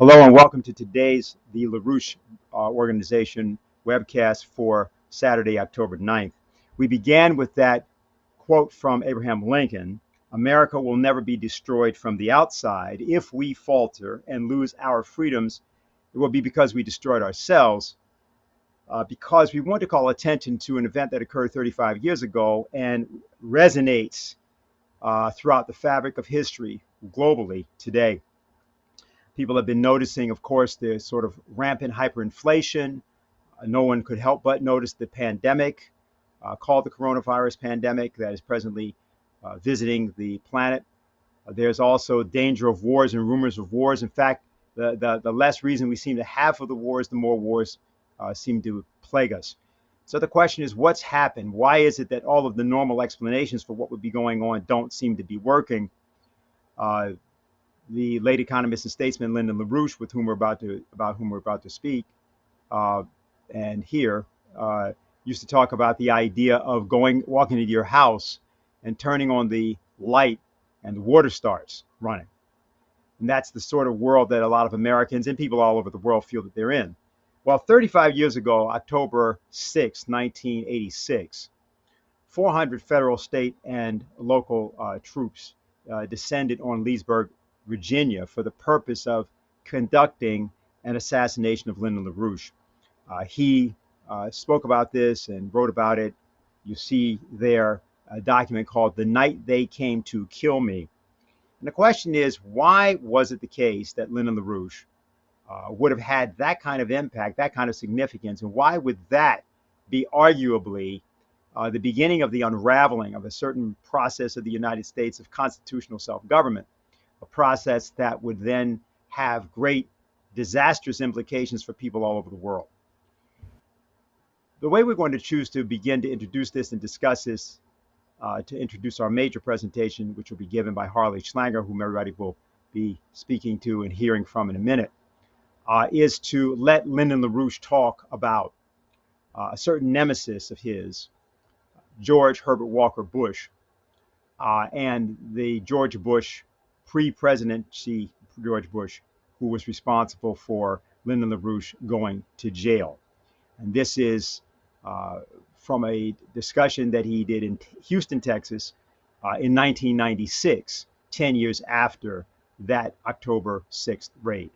Hello and welcome to today's the LaRouches organization webcast for Saturday, October 9th. We began with that quote from Abraham Lincoln: "America will never be destroyed from the outside. If we falter and lose our freedoms, it will be because we destroyed ourselves." Because we want to call attention to an event that occurred 35 years ago and resonates throughout the fabric of history globally today. People have been noticing, of course, the sort of rampant hyperinflation. No one could help but notice the pandemic, called the coronavirus pandemic, that is presently visiting the planet. There's also danger of wars and rumors of wars. In fact, the less reason we seem to have for the wars, the more wars seem to plague us. So the question is, what's happened? Why is it that all of the normal explanations for what would be going on don't seem to be working? The late economist and statesman Lyndon LaRouche, about whom we're about to speak, and here, used to talk about the idea of walking into your house and turning on the light and the water starts running. And that's the sort of world that a lot of Americans and people all over the world feel that they're in. Well, 35 years ago, October 6, 1986, 400 federal, state, and local troops descended on Leesburg, Virginia, for the purpose of conducting an assassination of Lyndon LaRouche. He spoke about this and wrote about it. You see there a document called "The Night They Came to Kill Me." And the question is, why was it the case that Lyndon LaRouche would have had that kind of impact, that kind of significance, and why would that be arguably the beginning of the unraveling of a certain process of the United States of constitutional self-government, a process that would then have great disastrous implications for people all over the world? The way we're going to choose to begin to introduce this and discuss this, to introduce our major presentation, which will be given by Harley Schlanger, whom everybody will be speaking to and hearing from in a minute, is to let Lyndon LaRouche talk about a certain nemesis of his, George Herbert Walker Bush, and the George Bush, pre-presidency George Bush, who was responsible for Lyndon LaRouche going to jail. And this is from a discussion that he did in Houston, Texas, in 1996, 10 years after that October 6th raid.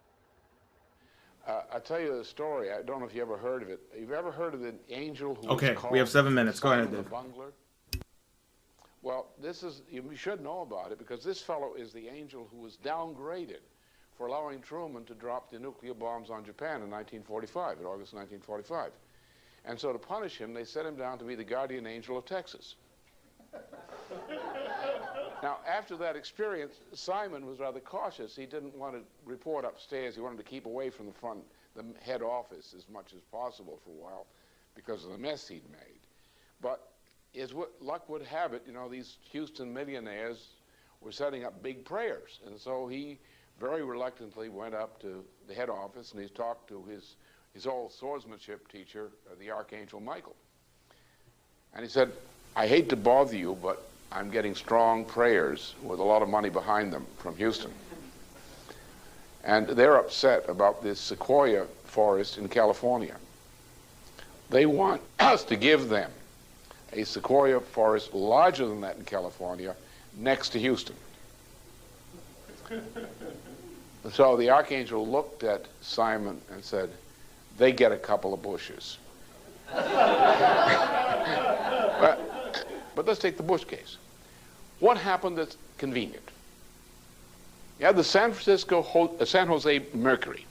I'll tell you the story. I don't know if you ever heard of it. You've ever heard of the angel who Okay, was called we have 7 minutes. Go ahead, the Dave. Bungler? Well, you should know about it because this fellow is the angel who was downgraded for allowing Truman to drop the nuclear bombs on Japan in 1945, in August 1945. And so to punish him, they set him down to be the guardian angel of Texas. Now, after that experience, Simon was rather cautious. He didn't want to report upstairs. He wanted to keep away from the head office as much as possible for a while because of the mess he'd made. But as luck would have it, you know, these Houston millionaires were setting up big prayers. And so he very reluctantly went up to the head office and he talked to his old swordsmanship teacher, the Archangel Michael. And he said, "I hate to bother you, but I'm getting strong prayers with a lot of money behind them from Houston. And they're upset about this sequoia forest in California. They want us to give them a sequoia forest larger than that in California next to Houston." So the Archangel looked at Simon and said, "They get a couple of bushes." But let's take the Bush case. What happened that's convenient? You had the San Jose Mercury,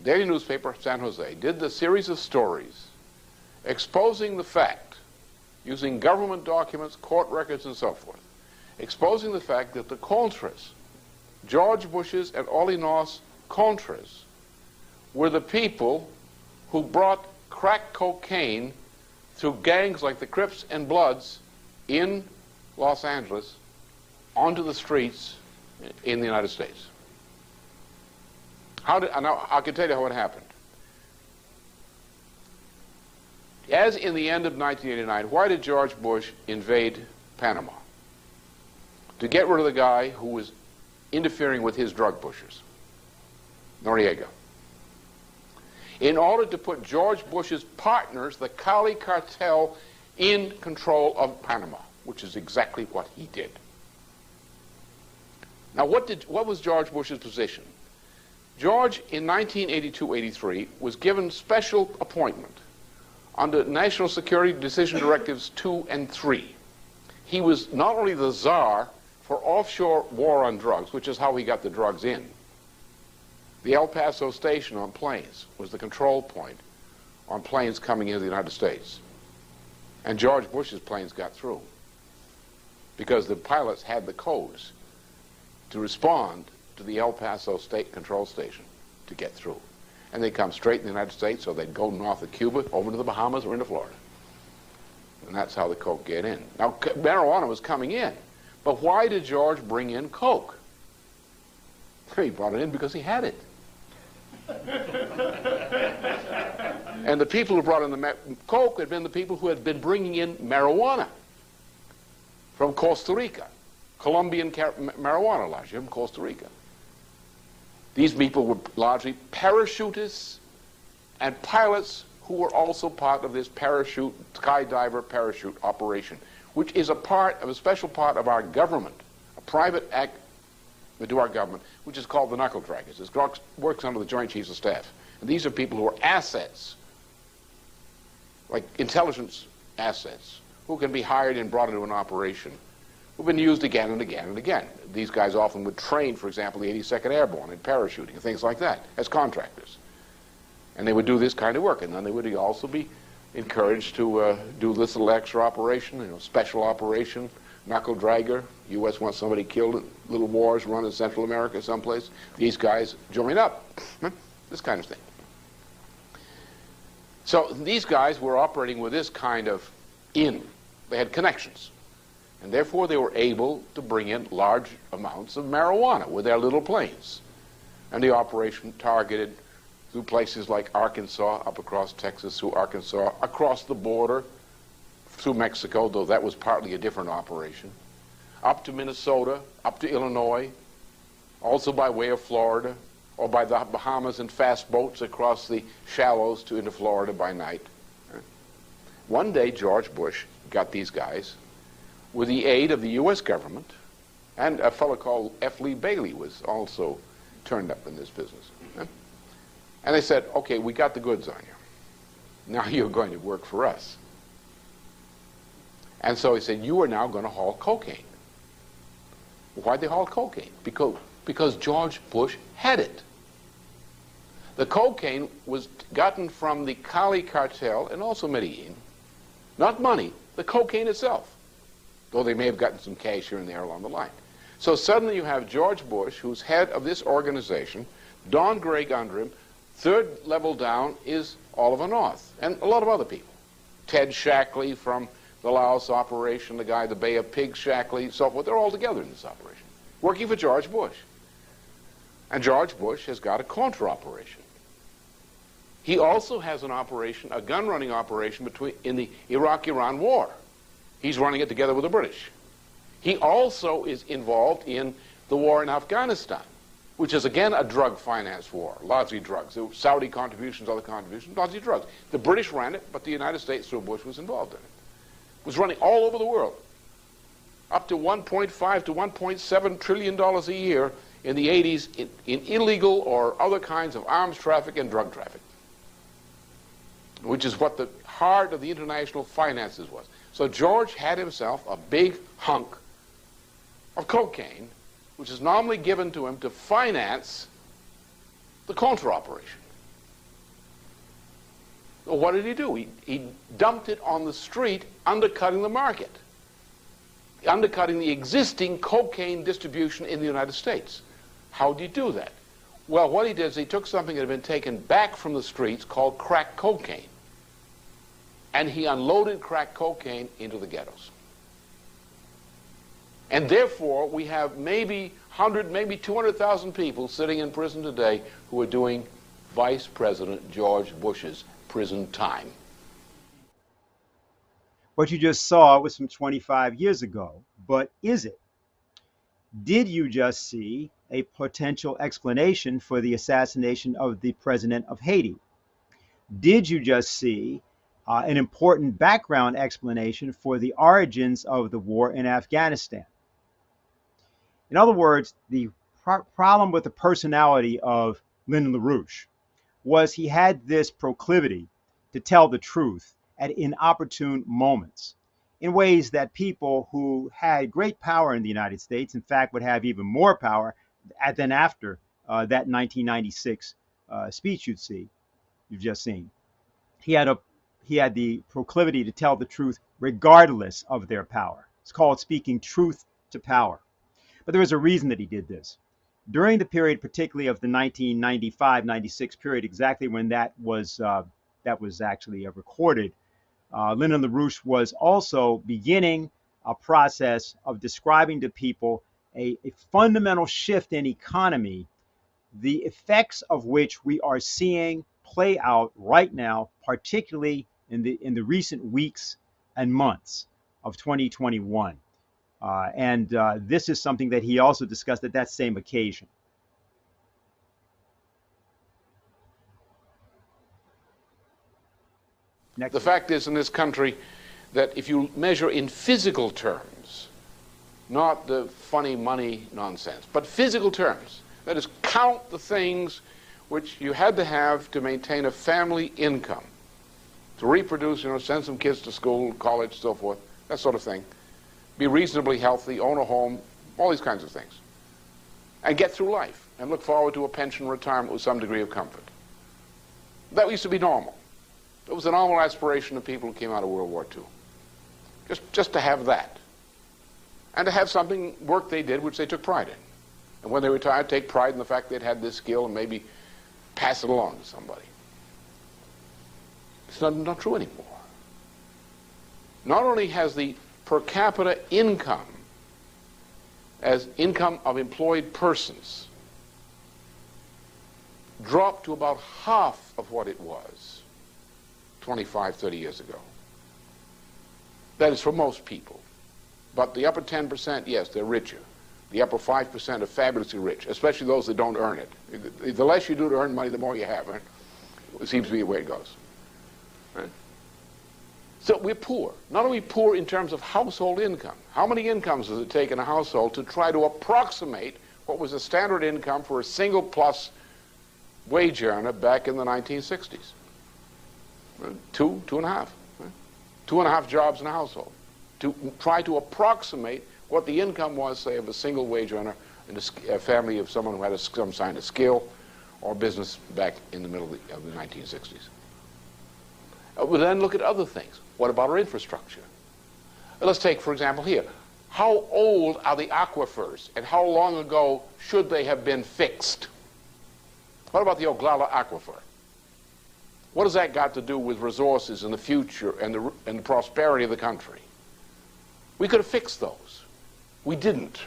daily newspaper, San Jose, did the series of stories exposing the fact, using government documents, court records, and so forth, exposing the fact that the Contras, George Bush's and Ollie North's Contras, were the people who brought crack cocaine through gangs like the Crips and Bloods in Los Angeles onto the streets in the United States. Now, I can tell you how it happened. As in the end of 1989, why did George Bush invade Panama? To get rid of the guy who was interfering with his drug pushers. Noriega, in order to put George Bush's partners, the Cali cartel, in control of Panama, which is exactly what he did. Now, what was George Bush's position? George, in 1982-83, was given special appointment under National Security Decision Directives 2 and 3. He was not only the czar for offshore war on drugs, which is how he got the drugs in. The El Paso station on planes was the control point on planes coming into the United States. And George Bush's planes got through because the pilots had the codes to respond to the El Paso state control station to get through. And they'd come straight in the United States, or they'd go north of Cuba, over to the Bahamas, or into Florida. And that's how the coke get in. Now, marijuana was coming in. But why did George bring in coke? He brought it in because he had it. And the people who brought in the coke had been the people who had been bringing in marijuana from Costa Rica. Colombian marijuana, largely from Costa Rica. These people were largely parachutists and pilots who were also part of this skydiver parachute operation, which is a special part of our government, a private act to our government, which is called the knuckle draggers. It works under the Joint Chiefs of Staff. And these are people who are assets, like intelligence assets, who can be hired and brought into an operation, who've been used again and again and again. These guys often would train, for example, the 82nd Airborne in parachuting and things like that as contractors. And they would do this kind of work, and then they would also be encouraged to do this little extra operation, special operation, knuckle dragger. U.S. wants somebody killed in little wars run in Central America someplace. These guys join up. This kind of thing. So these guys were operating with this kind of They had connections. And therefore they were able to bring in large amounts of marijuana with their little planes. And the operation targeted through places like Arkansas, up across Texas, through Arkansas, across the border, through Mexico, though that was partly a different operation, up to Minnesota, up to Illinois, also by way of Florida, or by the Bahamas in fast boats across the shallows into Florida by night. One day, George Bush got these guys with the aid of the U.S. government, and a fellow called F. Lee Bailey was also turned up in this business. And they said, okay, we got the goods on you. Now you're going to work for us. And so he said, you are now going to haul cocaine. Why'd they haul cocaine? Because George Bush had it. The cocaine was gotten from the Cali cartel and also Medellin. Not money, the cocaine itself. Though they may have gotten some cash here and there along the line. So suddenly you have George Bush, who's head of this organization, Don Gregg under him. Third level down is Oliver North, and a lot of other people. Ted Shackley from the Laos operation, the guy, the Bay of Pigs, Shackley, so forth. They're all together in this operation, working for George Bush. And George Bush has got a contra-operation. He also has an operation, a gun-running operation in the Iraq-Iran war. He's running it together with the British. He also is involved in the war in Afghanistan, which is again a drug-financed war, largely drugs. There were Saudi contributions, other contributions, largely drugs. The British ran it, but the United States, through Bush, was involved in it. It was running all over the world, up to $1.5 to $1.7 trillion a year in the 80s in illegal or other kinds of arms traffic and drug traffic, which is what the heart of the international finances was. So George had himself a big hunk of cocaine, which is normally given to him to finance the contra operation. Well, what did he do? He dumped it on the street, undercutting the market, undercutting the existing cocaine distribution in the United States. How did he do that? Well, what he did is he took something that had been taken back from the streets called crack cocaine, and he unloaded crack cocaine into the ghettos. And therefore, we have maybe 100, maybe 200,000 people sitting in prison today who are doing Vice President George Bush's prison time. What you just saw was from 25 years ago, but is it? Did you just see a potential explanation for the assassination of the president of Haiti? Did you just see an important background explanation for the origins of the war in Afghanistan? In other words, the problem with the personality of Lyndon LaRouche was he had this proclivity to tell the truth at inopportune moments in ways that people who had great power in the United States, in fact, would have even more power than after that 1996 speech you've just seen. He had the proclivity to tell the truth regardless of their power. It's called speaking truth to power. But there was a reason that he did this. During the period, particularly of the 1995-96 period, exactly when that was actually recorded, Lyndon LaRouche was also beginning a process of describing to people a fundamental shift in economy, the effects of which we are seeing play out right now, particularly in the recent weeks and months of 2021. And this is something that he also discussed at that same occasion. The fact is, in this country, that if you measure in physical terms, not the funny money nonsense, but physical terms, that is, count the things which you had to have to maintain a family income, to reproduce, send some kids to school, college, so forth, that sort of thing, be reasonably healthy, own a home, all these kinds of things, and get through life and look forward to a pension retirement with some degree of comfort. That used to be normal. It was a normal aspiration of people who came out of World War II. Just to have that. And to have something, work they did, which they took pride in. And when they retired, take pride in the fact they'd had this skill and maybe pass it along to somebody. It's not true anymore. Not only has the per capita income, as income of employed persons, dropped to about half of what it was 25, 30 years ago. That is for most people. But the upper 10%, yes, they're richer. The upper 5% are fabulously rich, especially those that don't earn it. The less you do to earn money, the more you have. Right? It seems to be the way it goes. Right? So we're poor. Not only poor in terms of household income. How many incomes does it take in a household to try to approximate what was the standard income for a single plus wage earner back in the 1960s? Two and a half. Right? 2.5 jobs in a household. To try to approximate what the income was, say, of a single wage earner in a family of someone who had some kind of skill or business back in the middle of the 1960s. We'll then look at other things. What about our infrastructure? Let's take, for example, here. How old are the aquifers, and how long ago should they have been fixed? What about the Oglala Aquifer? What has that got to do with resources in the future and the prosperity of the country? We could have fixed those. We didn't.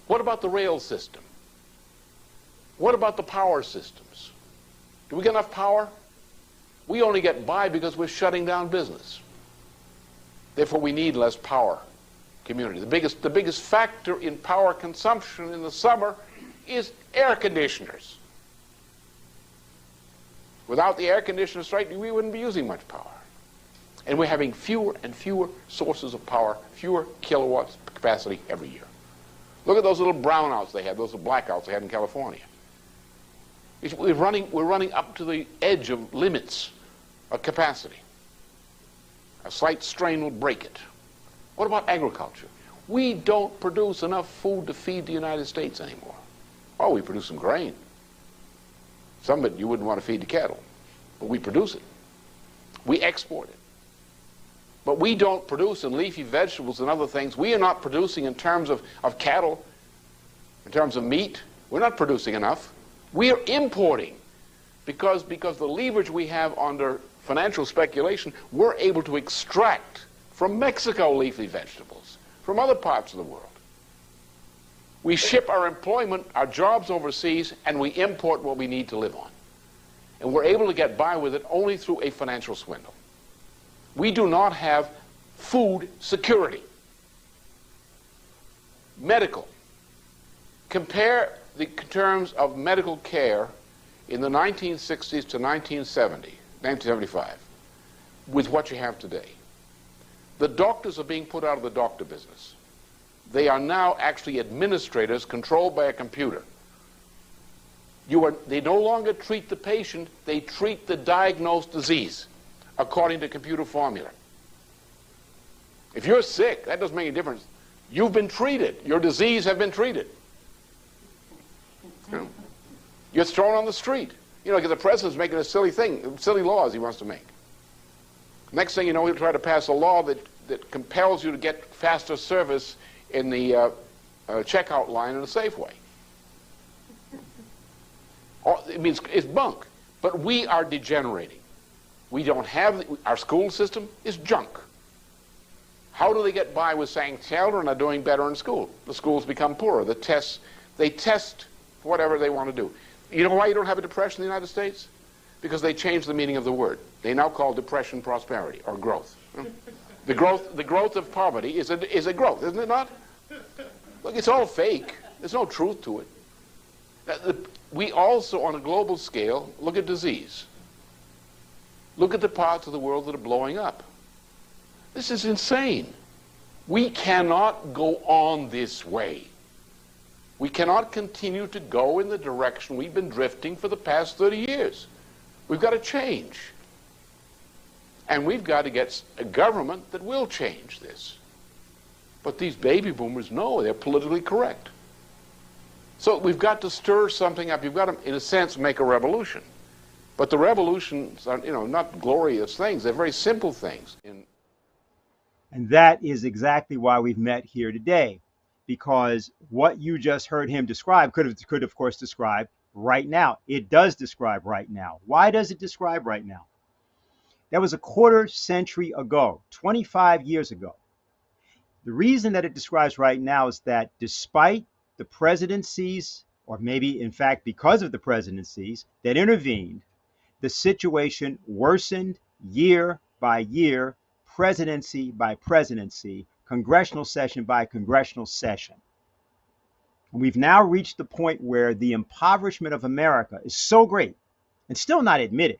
What about the rail system? What about the power systems? Do we get enough power? We only get by because we're shutting down business. Therefore, we need less power community. The biggest factor in power consumption in the summer is air conditioners. Without the air conditioner strike, we wouldn't be using much power. And we're having fewer and fewer sources of power, fewer kilowatts capacity every year. Look at those little brownouts they had, those little blackouts they had in California. We're running up to the edge of limits of capacity. A slight strain will break it. What about agriculture? We don't produce enough food to feed the United States anymore. Oh, we produce some grain. Some of it you wouldn't want to feed the cattle, but we produce it. We export it. But we don't produce in leafy vegetables and other things. We are not producing in terms of cattle, in terms of meat. We're not producing enough. We are importing because the leverage we have under financial speculation, we're able to extract from Mexico leafy vegetables, from other parts of the world. We ship our employment, our jobs overseas, and we import what we need to live on. And we're able to get by with it only through a financial swindle. We do not have food security. Medical. Compare the terms of medical care in the 1960s to 1975 with what you have today. The doctors are being put out of the doctor business. They are now actually administrators controlled by a computer. They no longer treat the patient, they treat the diagnosed disease according to computer formula. If you're sick, that doesn't make any difference. You've been treated. Your disease has been treated. You know? You're thrown on the street. You know, because the president's making a silly thing, silly laws he wants to make. Next thing you know, he'll try to pass a law that compels you to get faster service in the checkout line in a Safeway. It means it's bunk. But we are degenerating. We don't have, our school system is junk. How do they get by with saying children are doing better in school? The schools become poorer. They test for whatever they want to do. You know why you don't have a depression in the United States? Because they changed the meaning of the word. They now call depression prosperity or growth. The growth of poverty is a growth, isn't it not? Look, it's all fake. There's no truth to it. We also, on a global scale, look at disease. Look at the parts of the world that are blowing up. This is insane. We cannot go on this way. We cannot continue to go in the direction we've been drifting for the past 30 years. We've got to change. And we've got to get a government that will change this. But these baby boomers know they're politically correct. So we've got to stir something up. You've got to, in a sense, make a revolution. But the revolutions are, not glorious things. They're very simple things. And that is exactly why we've met here today. Because what you just heard him describe could, of course, describe right now. It does describe right now. Why does it describe right now? That was a quarter century ago, 25 years ago. The reason that it describes right now is that despite the presidencies, or maybe in fact because of the presidencies that intervened, the situation worsened year by year, presidency by presidency, congressional session by congressional session. And we've now reached the point where the impoverishment of America is so great, and still not admitted,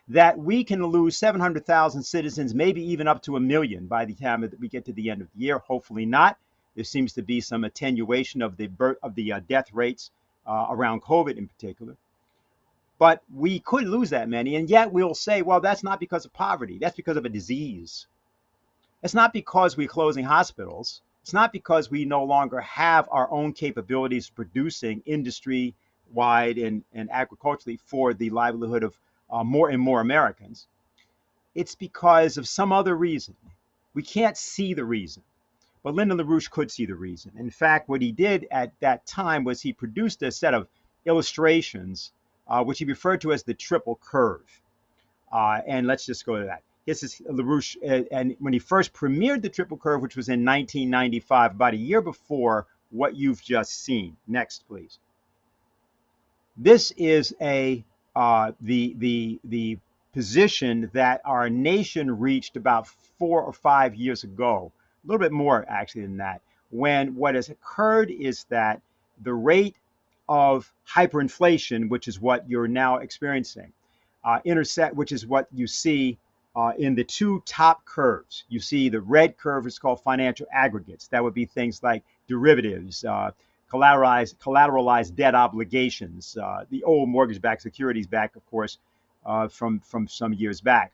that we can lose 700,000 citizens, maybe even up to 1 million by the time that we get to the end of the year. Hopefully not. There seems to be some attenuation of the death rates around COVID in particular. But we could lose that many, and yet we'll say, well, that's not because of poverty. That's because of a disease. It's not because we're closing hospitals. It's not because we no longer have our own capabilities producing industry-wide and agriculturally for the livelihood of more and more Americans. It's because of some other reason. We can't see the reason. But Lyndon LaRouche could see the reason. In fact, what he did at that time was he produced a set of illustrations, which he referred to as the triple curve. And let's just go to that. This is LaRouche, and when he first premiered the triple curve, which was in 1995, about a year before what you've just seen. Next, please. This is the position that our nation reached about 4 or 5 years ago, a little bit more actually than that, when what has occurred is that the rate of hyperinflation, which is what you're now experiencing, which is what you see in the two top curves. You see the red curve is called financial aggregates. That would be things like derivatives, collateralized debt obligations, the old mortgage-backed securities back, of course, from some years back.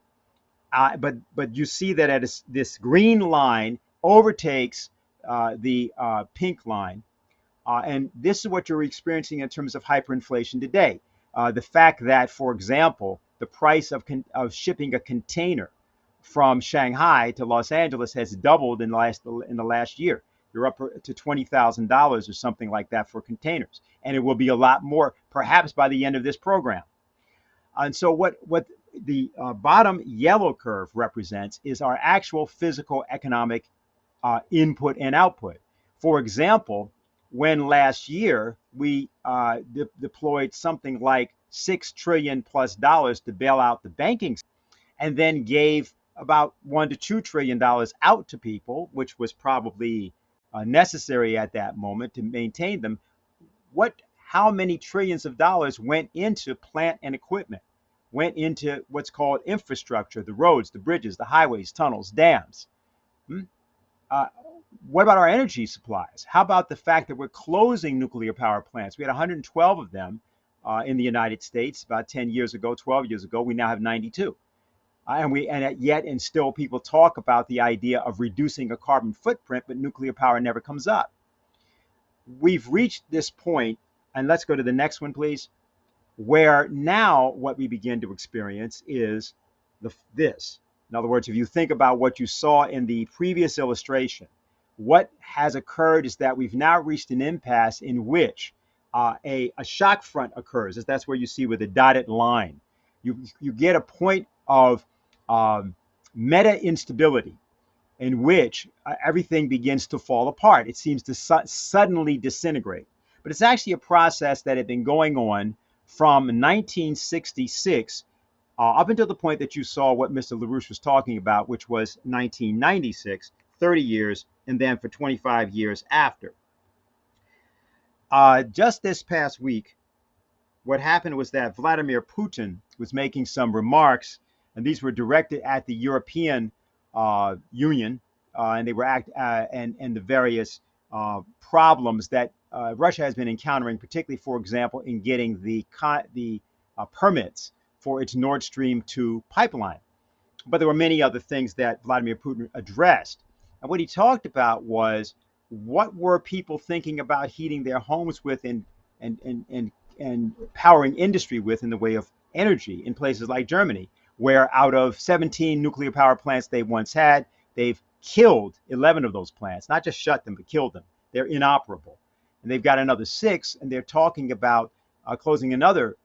But you see that this green line overtakes the pink line. And this is what you're experiencing in terms of hyperinflation today. The fact that, for example, the price of shipping a container from Shanghai to Los Angeles has doubled in the last year. You're up to $20,000 or something like that for containers. And it will be a lot more, perhaps by the end of this program. And so what the bottom yellow curve represents is our actual physical economic input and output. For example, when last year we deployed something like $6 trillion plus to bail out the banking system, and then gave about $1 to $2 trillion out to people, which was probably necessary at that moment to maintain them. how many trillions of dollars went into plant and equipment, went into what's called infrastructure, the roads, the bridges, the highways, tunnels, dams. Hmm? Uh, what about our energy supplies? How about the fact that we're closing nuclear power plants? We had 112 of them in the United States about 10 years ago, 12 years ago. We now have 92. And still people talk about the idea of reducing a carbon footprint, but nuclear power never comes up. We've reached this point, and let's go to the next one, please, where now what we begin to experience is this. In other words, if you think about what you saw in the previous illustration, what has occurred is that we've now reached an impasse in which a shock front occurs. That's where you see with a dotted line. You get a point of meta instability in which everything begins to fall apart. It seems to suddenly disintegrate. But it's actually a process that had been going on from 1966 up until the point that you saw what Mr. LaRouches was talking about, which was 1996, 30 years, and then for 25 years after. Just this past week, what happened was that Vladimir Putin was making some remarks, and these were directed at the European Union, and they were and the various problems that Russia has been encountering, particularly, for example, in getting the permits for its Nord Stream 2 pipeline. But there were many other things that Vladimir Putin addressed. And what he talked about was what were people thinking about heating their homes with and powering industry with in the way of energy in places like Germany, where out of 17 nuclear power plants they once had, they've killed 11 of those plants, not just shut them, but killed them. They're inoperable. And they've got another 6, and they're talking about closing another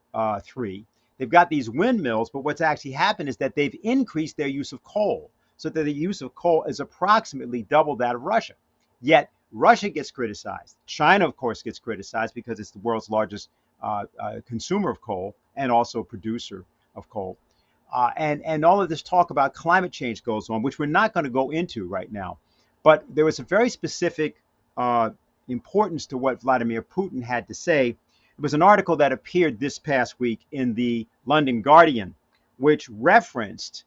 3. They've got these windmills, but what's actually happened is that they've increased their use of coal, so that the use of coal is approximately double that of Russia. Yet Russia gets criticized. China, of course, gets criticized because it's the world's largest consumer of coal and also producer of coal. And all of this talk about climate change goes on, which we're not going to go into right now. But there was a very specific importance to what Vladimir Putin had to say. It was an article that appeared this past week in the London Guardian, which referenced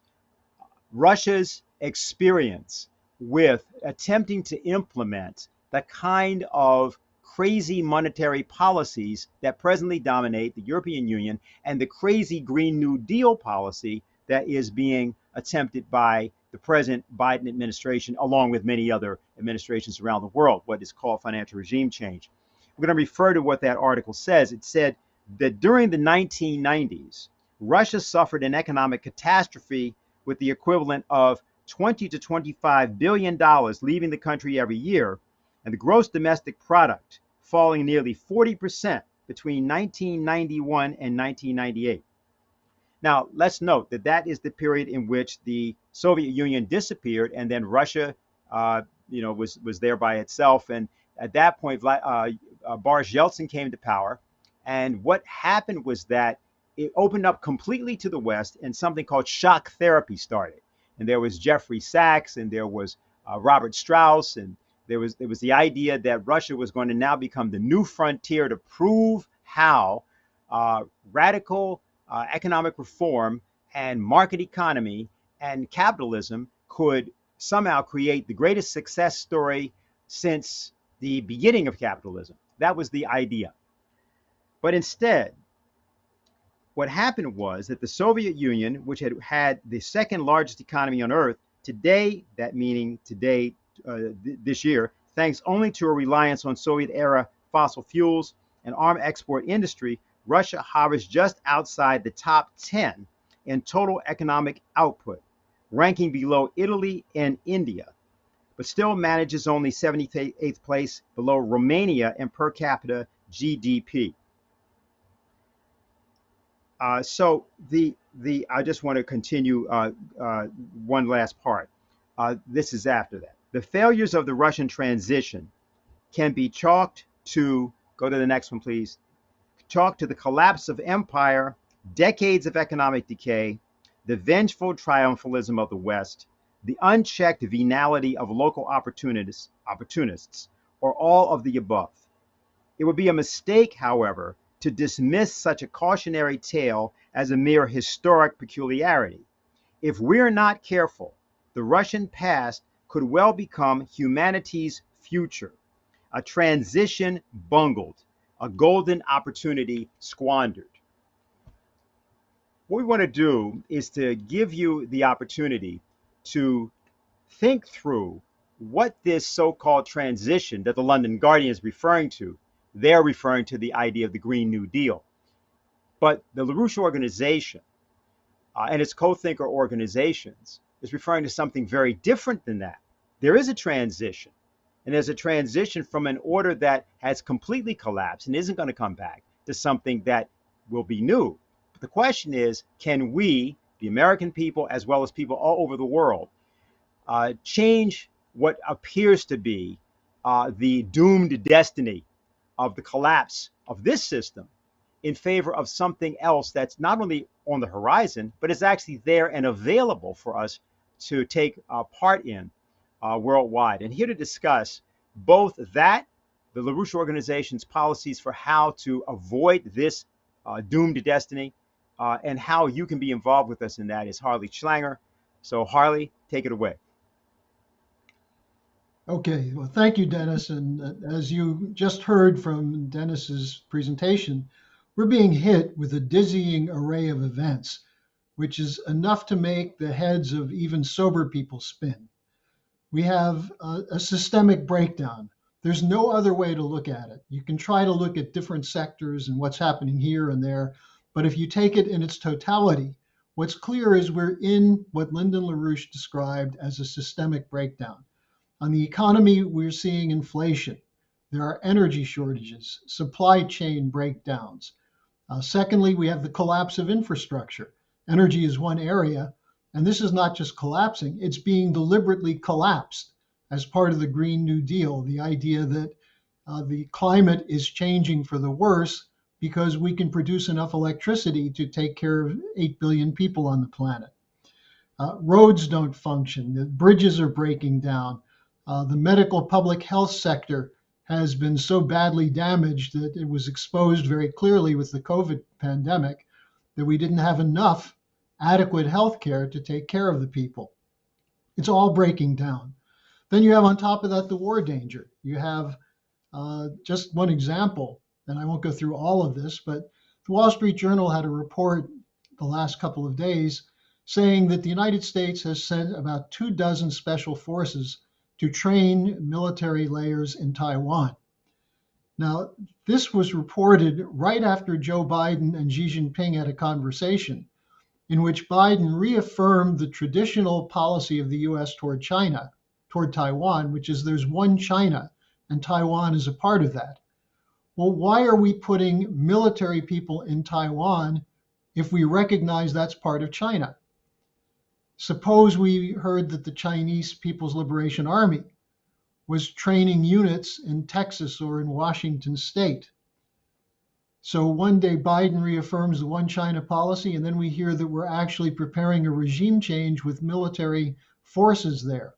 Russia's experience with attempting to implement the kind of crazy monetary policies that presently dominate the European Union and the crazy Green New Deal policy that is being attempted by the present Biden administration, along with many other administrations around the world, what is called financial regime change. We're going to refer to what that article says. It said that during the 1990s, Russia suffered an economic catastrophe with the equivalent of $20 to $25 billion leaving the country every year, and the gross domestic product falling nearly 40% between 1991 and 1998. Now, let's note that that is the period in which the Soviet Union disappeared, and then Russia, was there by itself. And at that point, Boris Yeltsin came to power, and what happened was that it opened up completely to the West, and something called shock therapy started. And there was Jeffrey Sachs, and there was Robert Strauss, and there was the idea that Russia was going to now become the new frontier to prove how radical economic reform and market economy and capitalism could somehow create the greatest success story since the beginning of capitalism. That was the idea. But instead, what happened was that the Soviet Union, which had the second largest economy on earth, today, this year, thanks only to a reliance on Soviet-era fossil fuels and arms export industry, Russia hovers just outside the top 10 in total economic output, ranking below Italy and India, but still manages only 78th place below Romania in per capita GDP. I just want to continue one last part. This is after that. The failures of the Russian transition can be chalked to, go to the next one, please, chalked to the collapse of empire, decades of economic decay, the vengeful triumphalism of the West, the unchecked venality of local opportunists, or all of the above. It would be a mistake, however, to dismiss such a cautionary tale as a mere historic peculiarity. If we're not careful, the Russian past could well become humanity's future, a transition bungled, a golden opportunity squandered. What we want to do is to give you the opportunity to think through what this so-called transition that the London Guardian is referring to. They're referring to the idea of the Green New Deal. But the LaRouche organization and its co-thinker organizations is referring to something very different than that. There is a transition, and there's a transition from an order that has completely collapsed and isn't going to come back to something that will be new. But the question is, can we, the American people, as well as people all over the world, change what appears to be the doomed destiny of the collapse of this system in favor of something else that's not only on the horizon, but is actually there and available for us to take part in worldwide. And here to discuss both that, the LaRouche organization's policies for how to avoid this doomed destiny, and how you can be involved with us in that is Harley Schlanger. So Harley, take it away. Okay, well, thank you, Dennis. And as you just heard from Dennis's presentation, we're being hit with a dizzying array of events, which is enough to make the heads of even sober people spin. We have a systemic breakdown. There's no other way to look at it. You can try to look at different sectors and what's happening here and there, but if you take it in its totality, what's clear is we're in what Lyndon LaRouche described as a systemic breakdown. On the economy, we're seeing inflation. There are energy shortages, supply chain breakdowns. Secondly, we have the collapse of infrastructure. Energy is one area, and this is not just collapsing, it's being deliberately collapsed as part of the Green New Deal, the idea that the climate is changing for the worse because we can produce enough electricity to take care of 8 billion people on the planet. Roads don't function, the bridges are breaking down. The medical public health sector has been so badly damaged that it was exposed very clearly with the COVID pandemic that we didn't have enough adequate health care to take care of the people. It's all breaking down. Then you have on top of that the war danger. You have just one example, and I won't go through all of this, but the Wall Street Journal had a report the last couple of days saying that the United States has sent about 24 special forces to train military layers in Taiwan. Now, this was reported right after Joe Biden and Xi Jinping had a conversation in which Biden reaffirmed the traditional policy of the US toward China, toward Taiwan, which is there's one China, and Taiwan is a part of that. Well, why are we putting military people in Taiwan if we recognize that's part of China? Suppose we heard that the Chinese People's Liberation Army was training units in Texas or in Washington state. So one day Biden reaffirms the one China policy, and then we hear that we're actually preparing a regime change with military forces there.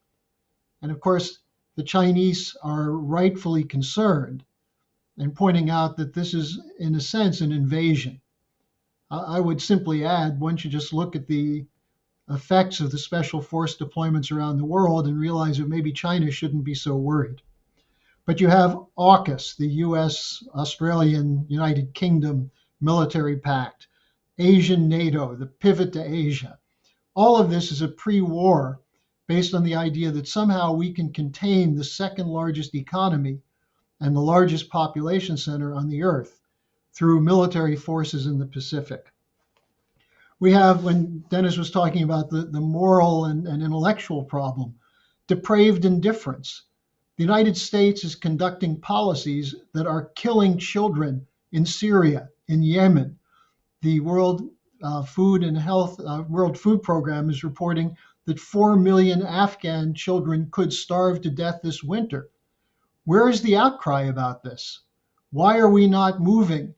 And of course, the Chinese are rightfully concerned and pointing out that this is, in a sense, an invasion. I would simply add, one should just look at the effects of the special force deployments around the world and realize that maybe China shouldn't be so worried. But you have AUKUS, the US, Australian, United Kingdom military pact, Asian NATO, the pivot to Asia. All of this is a pre-war based on the idea that somehow we can contain the second largest economy and the largest population center on the earth through military forces in the Pacific. We have, when Dennis was talking about the moral and intellectual problem, depraved indifference. The United States is conducting policies that are killing children in Syria, in Yemen. The World Food Program is reporting that 4 million Afghan children could starve to death this winter. Where is the outcry about this? Why are we not moving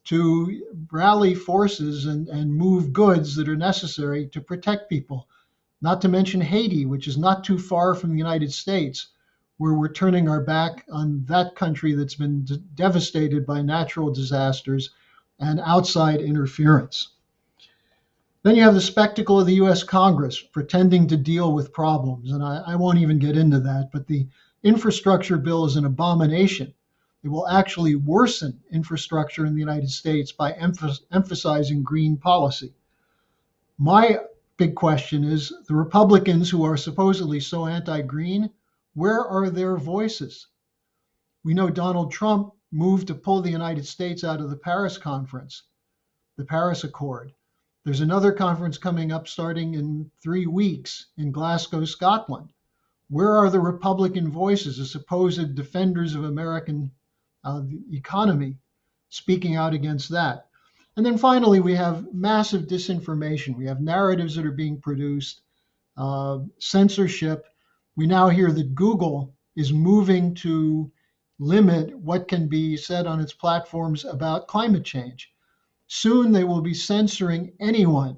to rally forces and move goods that are necessary to protect people? Not to mention Haiti, which is not too far from the United States, where we're turning our back on that country that's been devastated by natural disasters and outside interference. Then you have the spectacle of the US Congress pretending to deal with problems. And I won't even get into that, but the infrastructure bill is an abomination. It will actually worsen infrastructure in the United States by emphasizing green policy. My big question is the Republicans who are supposedly so anti-green, where are their voices? We know Donald Trump moved to pull the United States out of the Paris conference, the Paris Accord. There's another conference coming up starting in 3 weeks in Glasgow, Scotland. Where are the Republican voices, the supposed defenders of American economy, speaking out against that? And then finally, we have massive disinformation. We have narratives that are being produced, censorship. We now hear that Google is moving to limit what can be said on its platforms about climate change. Soon they will be censoring anyone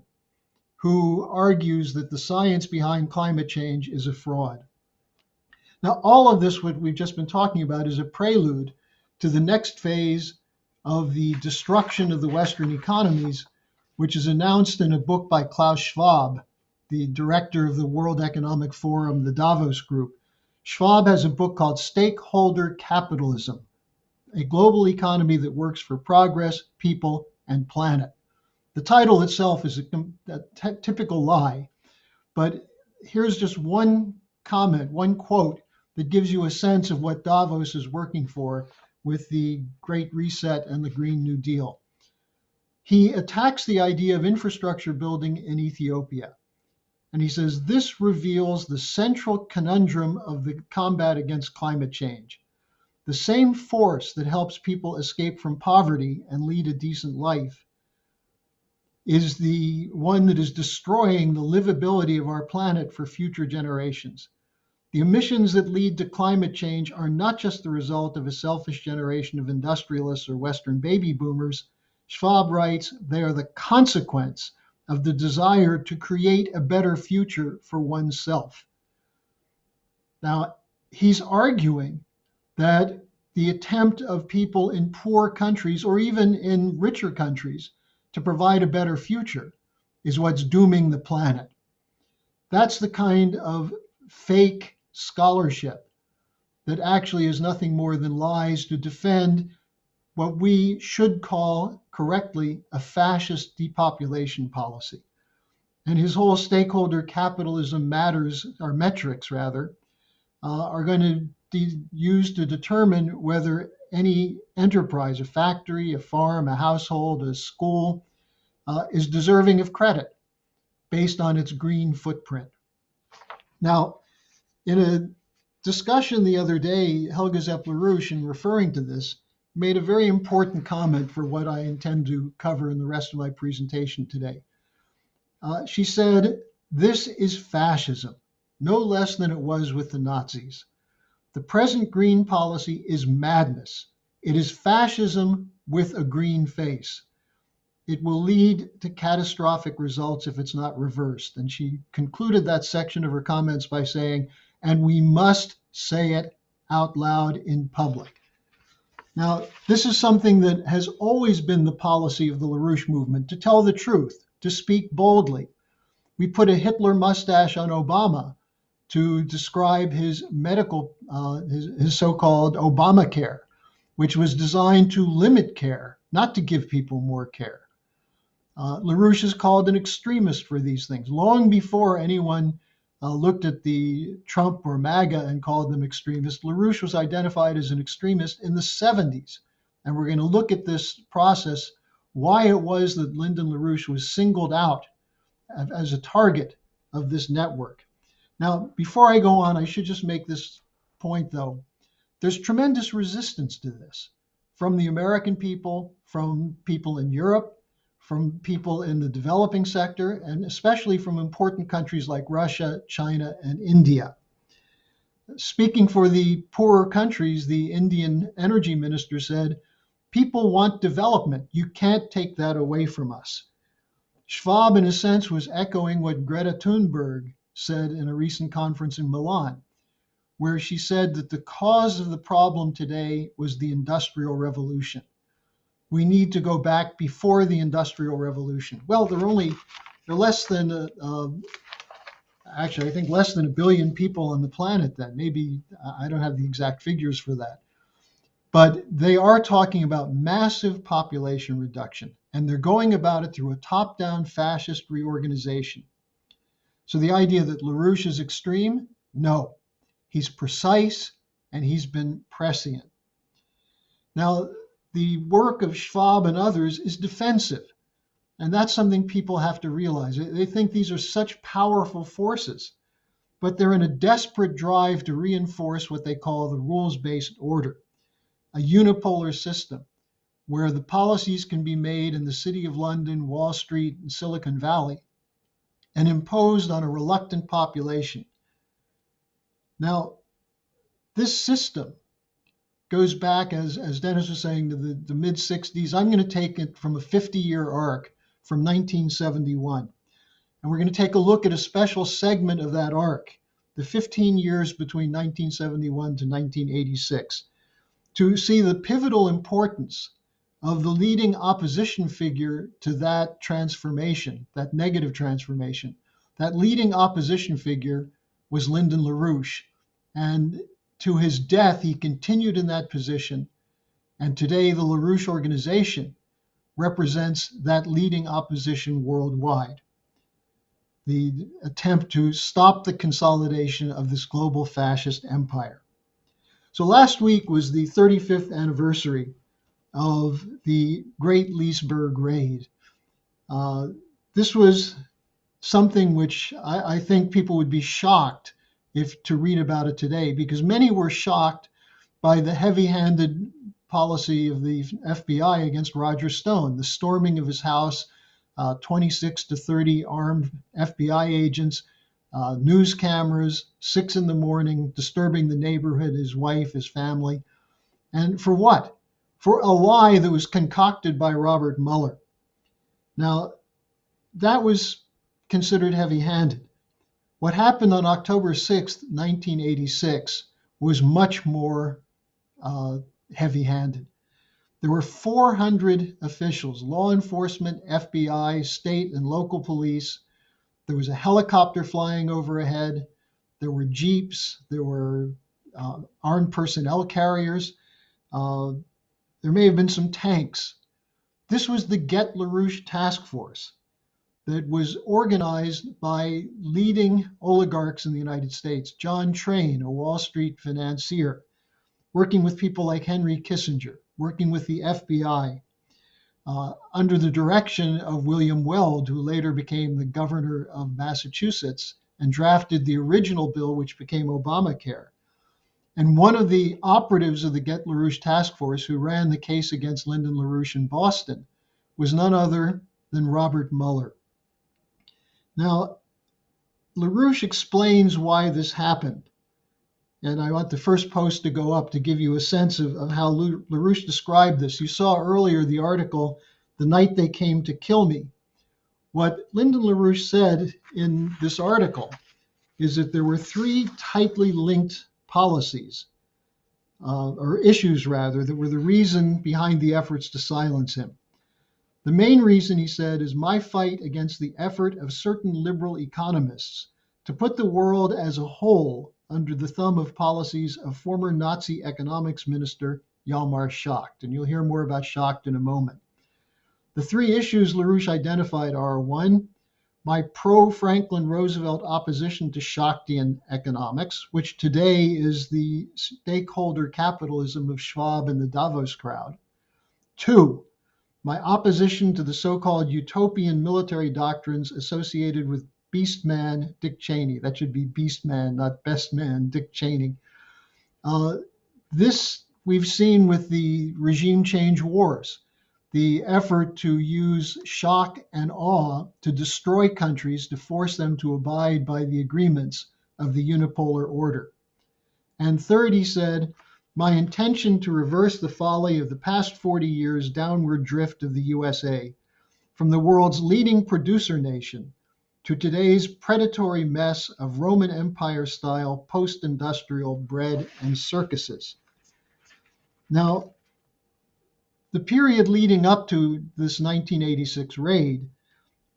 who argues that the science behind climate change is a fraud. Now, all of this, what we've just been talking about, is a prelude to the next phase of the destruction of the Western economies, which is announced in a book by Klaus Schwab, the director of the World Economic Forum, the Davos Group. Schwab has a book called Stakeholder Capitalism, a global economy that works for progress, people, and planet. The title itself is a typical lie, but here's just one comment, one quote that gives you a sense of what Davos is working for with the Great Reset and the Green New Deal. He attacks the idea of infrastructure building in Ethiopia. And he says, this reveals the central conundrum of the combat against climate change. The same force that helps people escape from poverty and lead a decent life is the one that is destroying the livability of our planet for future generations. The emissions that lead to climate change are not just the result of a selfish generation of industrialists or Western baby boomers. Schwab writes, they are the consequence of the desire to create a better future for oneself. Now, he's arguing that the attempt of people in poor countries or even in richer countries to provide a better future is what's dooming the planet. That's the kind of fake scholarship that actually is nothing more than lies to defend what we should call correctly a fascist depopulation policy. And his whole stakeholder capitalism matters, or metrics rather, are going to be used to determine whether any enterprise, a factory, a farm, a household, a school, is deserving of credit based on its green footprint. Now, in a discussion the other day, Helga Zepp-LaRouche, in referring to this, made a very important comment for what I intend to cover in the rest of my presentation today. She said, this is fascism, no less than it was with the Nazis. The present green policy is madness. It is fascism with a green face. It will lead to catastrophic results if it's not reversed. And she concluded that section of her comments by saying, and we must say it out loud in public. Now, this is something that has always been the policy of the LaRouche movement, to tell the truth, to speak boldly. We put a Hitler mustache on Obama to describe his medical, his so-called Obamacare, which was designed to limit care, not to give people more care. LaRouche is called an extremist for these things. Long before anyone looked at the Trump or MAGA and called them extremists, LaRouche was identified as an extremist in the 70s. And we're going to look at this process, why it was that Lyndon LaRouche was singled out as a target of this network. Now, before I go on, I should just make this point, though. There's tremendous resistance to this from the American people, from people in Europe, from people in the developing sector, and especially from important countries like Russia, China, and India. Speaking for the poorer countries, the Indian energy minister said, people want development. You can't take that away from us. Schwab, in a sense, was echoing what Greta Thunberg said in a recent conference in Milan. where she said that the cause of the problem today was the Industrial Revolution. We need to go back before the Industrial Revolution. Well, they're less than, actually, I think less than 1 billion people on the planet then. Maybe, I don't have the exact figures for that. But they are talking about massive population reduction, and they're going about it through a top-down fascist reorganization. So the idea that LaRouche is extreme, no. He's precise, and he's been prescient. Now, the work of Schwab and others is defensive, and that's something people have to realize. They think these are such powerful forces, but they're in a desperate drive to reinforce what they call the rules-based order, a unipolar system where the policies can be made in the City of London, Wall Street, and Silicon Valley and imposed on a reluctant population. Now, this system goes back, as Dennis was saying, to the mid-60s. I'm going to take it from a 50-year arc from 1971. And we're going to take a look at a special segment of that arc, the 15 years between 1971 to 1986, to see the pivotal importance of the leading opposition figure to that transformation, that negative transformation. That leading opposition figure was Lyndon LaRouche. And to his death, he continued in that position. And today, the LaRouche organization represents that leading opposition worldwide. The attempt to stop the consolidation of this global fascist empire. So last week was the 35th anniversary of the Great Leesburg Raid. This was something which I think people would be shocked if to read about it today, because many were shocked by the heavy-handed policy of the FBI against Roger Stone, the storming of his house, 26 to 30 armed FBI agents, news cameras, 6 in the morning, disturbing the neighborhood, his wife, his family. And for what? For a lie that was concocted by Robert Mueller. Now, that was considered heavy-handed. What happened on October 6th, 1986 was much more heavy-handed. There were 400 officials, law enforcement, FBI, state and local police. There was a helicopter flying overhead. There were jeeps. There were armed personnel carriers. There may have been some tanks. This was the Get LaRouche Task Force that was organized by leading oligarchs in the United States. John Train, a Wall Street financier, working with people like Henry Kissinger, working with the FBI, under the direction of William Weld, who later became the governor of Massachusetts and drafted the original bill which became Obamacare. And one of the operatives of the Get LaRouche Task Force who ran the case against Lyndon LaRouche in Boston was none other than Robert Mueller. Now, LaRouche explains why this happened. And I want the first post to go up to give you a sense of how LaRouche described this. You saw earlier the article, "The Night They Came to Kill Me." What Lyndon LaRouche said in this article is that there were 3 tightly linked policies, or issues rather, that were the reason behind the efforts to silence him. The main reason, he said, is my fight against the effort of certain liberal economists to put the world as a whole under the thumb of policies of former Nazi economics minister Hjalmar Schacht. And you'll hear more about Schacht in a moment. The 3 issues LaRouche identified are: 1, my pro-Franklin Roosevelt opposition to Schachtian economics, which today is the stakeholder capitalism of Schwab and the Davos crowd. 2, my opposition to the so-called utopian military doctrines associated with Beast Man Dick Cheney. That should be Beast Man, not Best Man Dick Cheney. This we've seen with the regime change wars, the effort to use shock and awe to destroy countries, to force them to abide by the agreements of the unipolar order. And 3rd, he said, my intention to reverse the folly of the past 40 years downward drift of the USA from the world's leading producer nation to today's predatory mess of Roman Empire-style post-industrial bread and circuses. Now, the period leading up to this 1986 raid,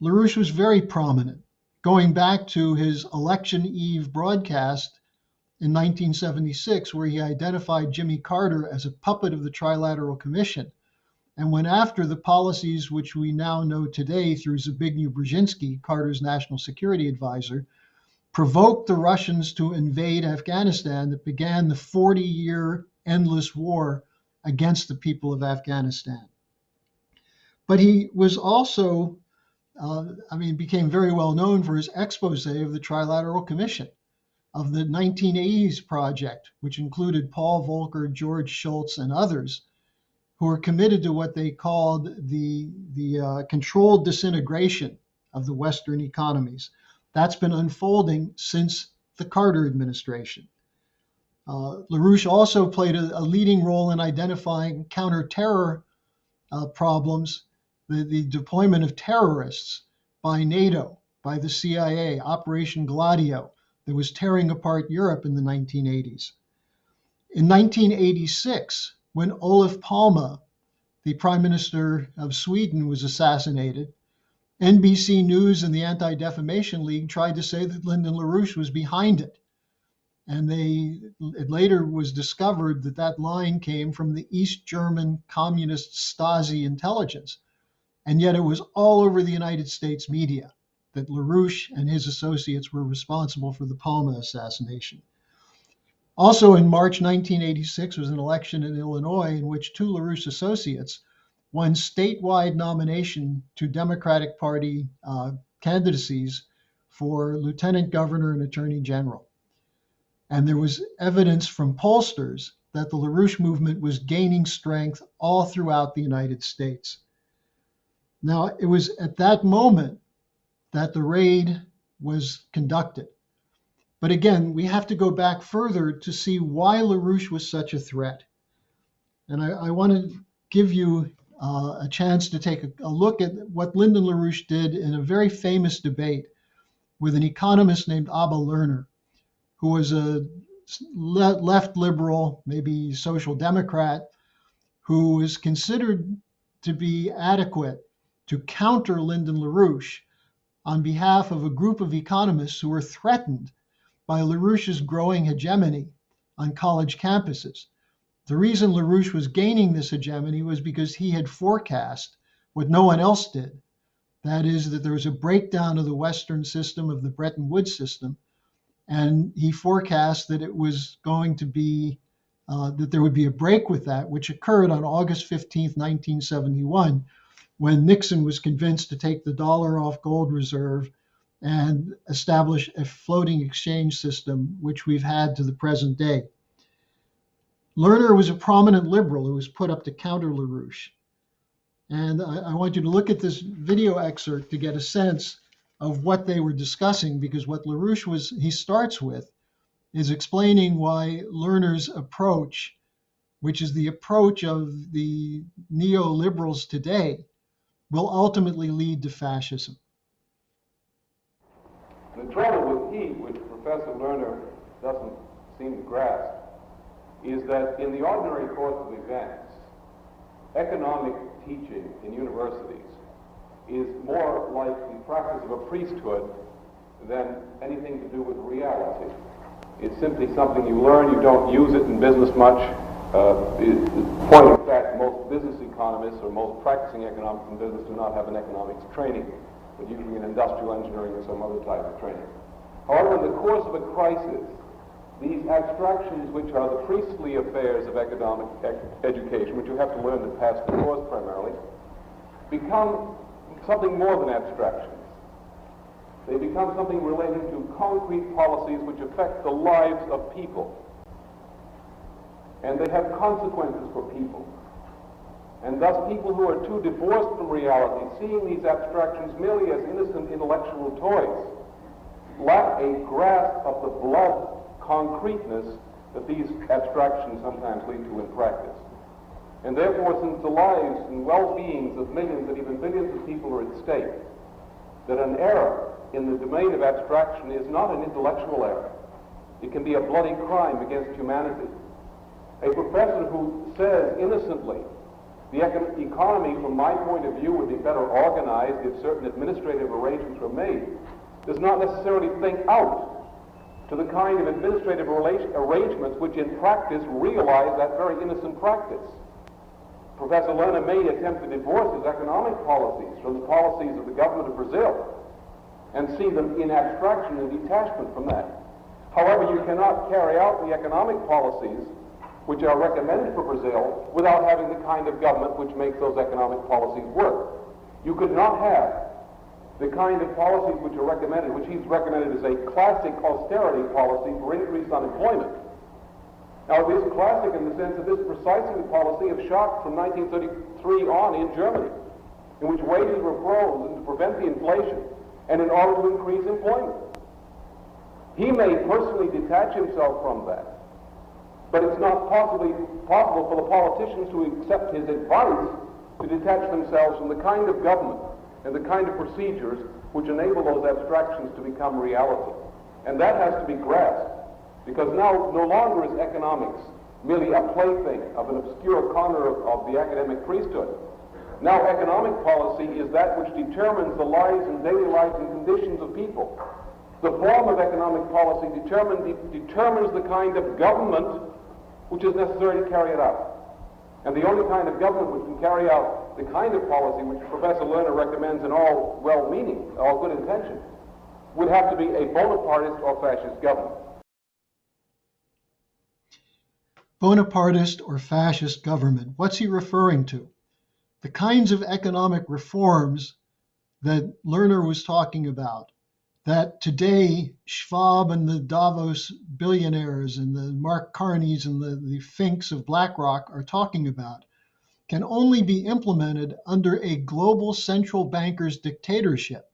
LaRouche was very prominent, going back to his election eve broadcast in 1976, where he identified Jimmy Carter as a puppet of the Trilateral Commission and went after the policies which we now know today through Zbigniew Brzezinski, Carter's national security advisor, provoked the Russians to invade Afghanistan that began the 40-year endless war against the people of Afghanistan. But he was also, became very well known for his expose of the Trilateral Commission, of the 1980s project, which included Paul Volcker, George Shultz, and others, who were committed to what they called the controlled disintegration of the Western economies. That's been unfolding since the Carter administration. LaRouche also played a leading role in identifying counter-terror problems, the deployment of terrorists by NATO, by the CIA, Operation Gladio, that was tearing apart Europe in the 1980s. In 1986, when Olof Palme, the Prime Minister of Sweden, was assassinated, NBC News and the Anti-Defamation League tried to say that Lyndon LaRouche was behind it. And it later was discovered that that line came from the East German communist Stasi intelligence. And yet it was all over the United States media that LaRouche and his associates were responsible for the Palme assassination. Also in March 1986 was an election in Illinois in which two LaRouche associates won statewide nomination to Democratic Party candidacies for lieutenant governor and attorney general. And there was evidence from pollsters that the LaRouche movement was gaining strength all throughout the United States. Now, it was at that moment that the raid was conducted. But again, we have to go back further to see why LaRouche was such a threat. And I want to give you a chance to take a look at what Lyndon LaRouche did in a very famous debate with an economist named Abba Lerner, who was a left liberal, maybe social democrat, who was considered to be adequate to counter Lyndon LaRouche on behalf of a group of economists who were threatened by LaRouche's growing hegemony on college campuses. The reason LaRouche was gaining this hegemony was because he had forecast what no one else did. That is, that there was a breakdown of the Western system, of the Bretton Woods system, and he forecast that it was going to be, that there would be a break with that, which occurred on August 15th, 1971, when Nixon was convinced to take the dollar off gold reserve and establish a floating exchange system, which we've had to the present day. Lerner was a prominent liberal who was put up to counter LaRouche. And I want you to look at this video excerpt to get a sense of what they were discussing, because what LaRouche he starts with is explaining why Lerner's approach, which is the approach of the neoliberals today, will ultimately lead to fascism. The trouble with heat, which Professor Lerner doesn't seem to grasp, is that in the ordinary course of events, economic teaching in universities is more like the practice of a priesthood than anything to do with reality. It's simply something you learn, you don't use it in business much. Point of fact, most business economists or most practicing economics in business do not have an economics training, but usually in industrial engineering or some other type of training. However, in the course of a crisis, these abstractions, which are the priestly affairs of economic education, which you have to learn to pass the course primarily, become something more than abstractions. They become something relating to concrete policies which affect the lives of people. And they have consequences for people. And thus people who are too divorced from reality, seeing these abstractions merely as innocent intellectual toys, lack a grasp of the blood concreteness that these abstractions sometimes lead to in practice. And therefore, since the lives and well-beings of millions and even billions of people are at stake, that an error in the domain of abstraction is not an intellectual error. It can be a bloody crime against humanity. A professor who says innocently, the economy, from my point of view, would be better organized if certain administrative arrangements were made, does not necessarily think out to the kind of administrative arrangements which in practice realize that very innocent practice. Professor Lerner may attempt to divorce his economic policies from the policies of the government of Brazil and see them in abstraction and detachment from that. However, you cannot carry out the economic policies which are recommended for Brazil without having the kind of government which makes those economic policies work. You could not have the kind of policies which are recommended, which he's recommended as a classic austerity policy for increased unemployment. Now, it is classic in the sense that this is precisely the policy of Schacht from 1933 on in Germany, in which wages were frozen to prevent the inflation and in order to increase employment. He may personally detach himself from that, but it's not possible for the politicians who accept his advice to detach themselves from the kind of government and the kind of procedures which enable those abstractions to become reality. And that has to be grasped, because now no longer is economics merely a plaything of an obscure corner of the academic priesthood. Now economic policy is that which determines the lives and daily lives and conditions of people. The form of economic policy determines the kind of government which is necessary to carry it out. And the only kind of government which can carry out the kind of policy which Professor Lerner recommends in all well-meaning, all good intention, would have to be a Bonapartist or fascist government. Bonapartist or fascist government. What's he referring to? The kinds of economic reforms that Lerner was talking about, that today Schwab and the Davos billionaires and the Mark Carneys and the Finks of BlackRock are talking about, can only be implemented under a global central banker's dictatorship,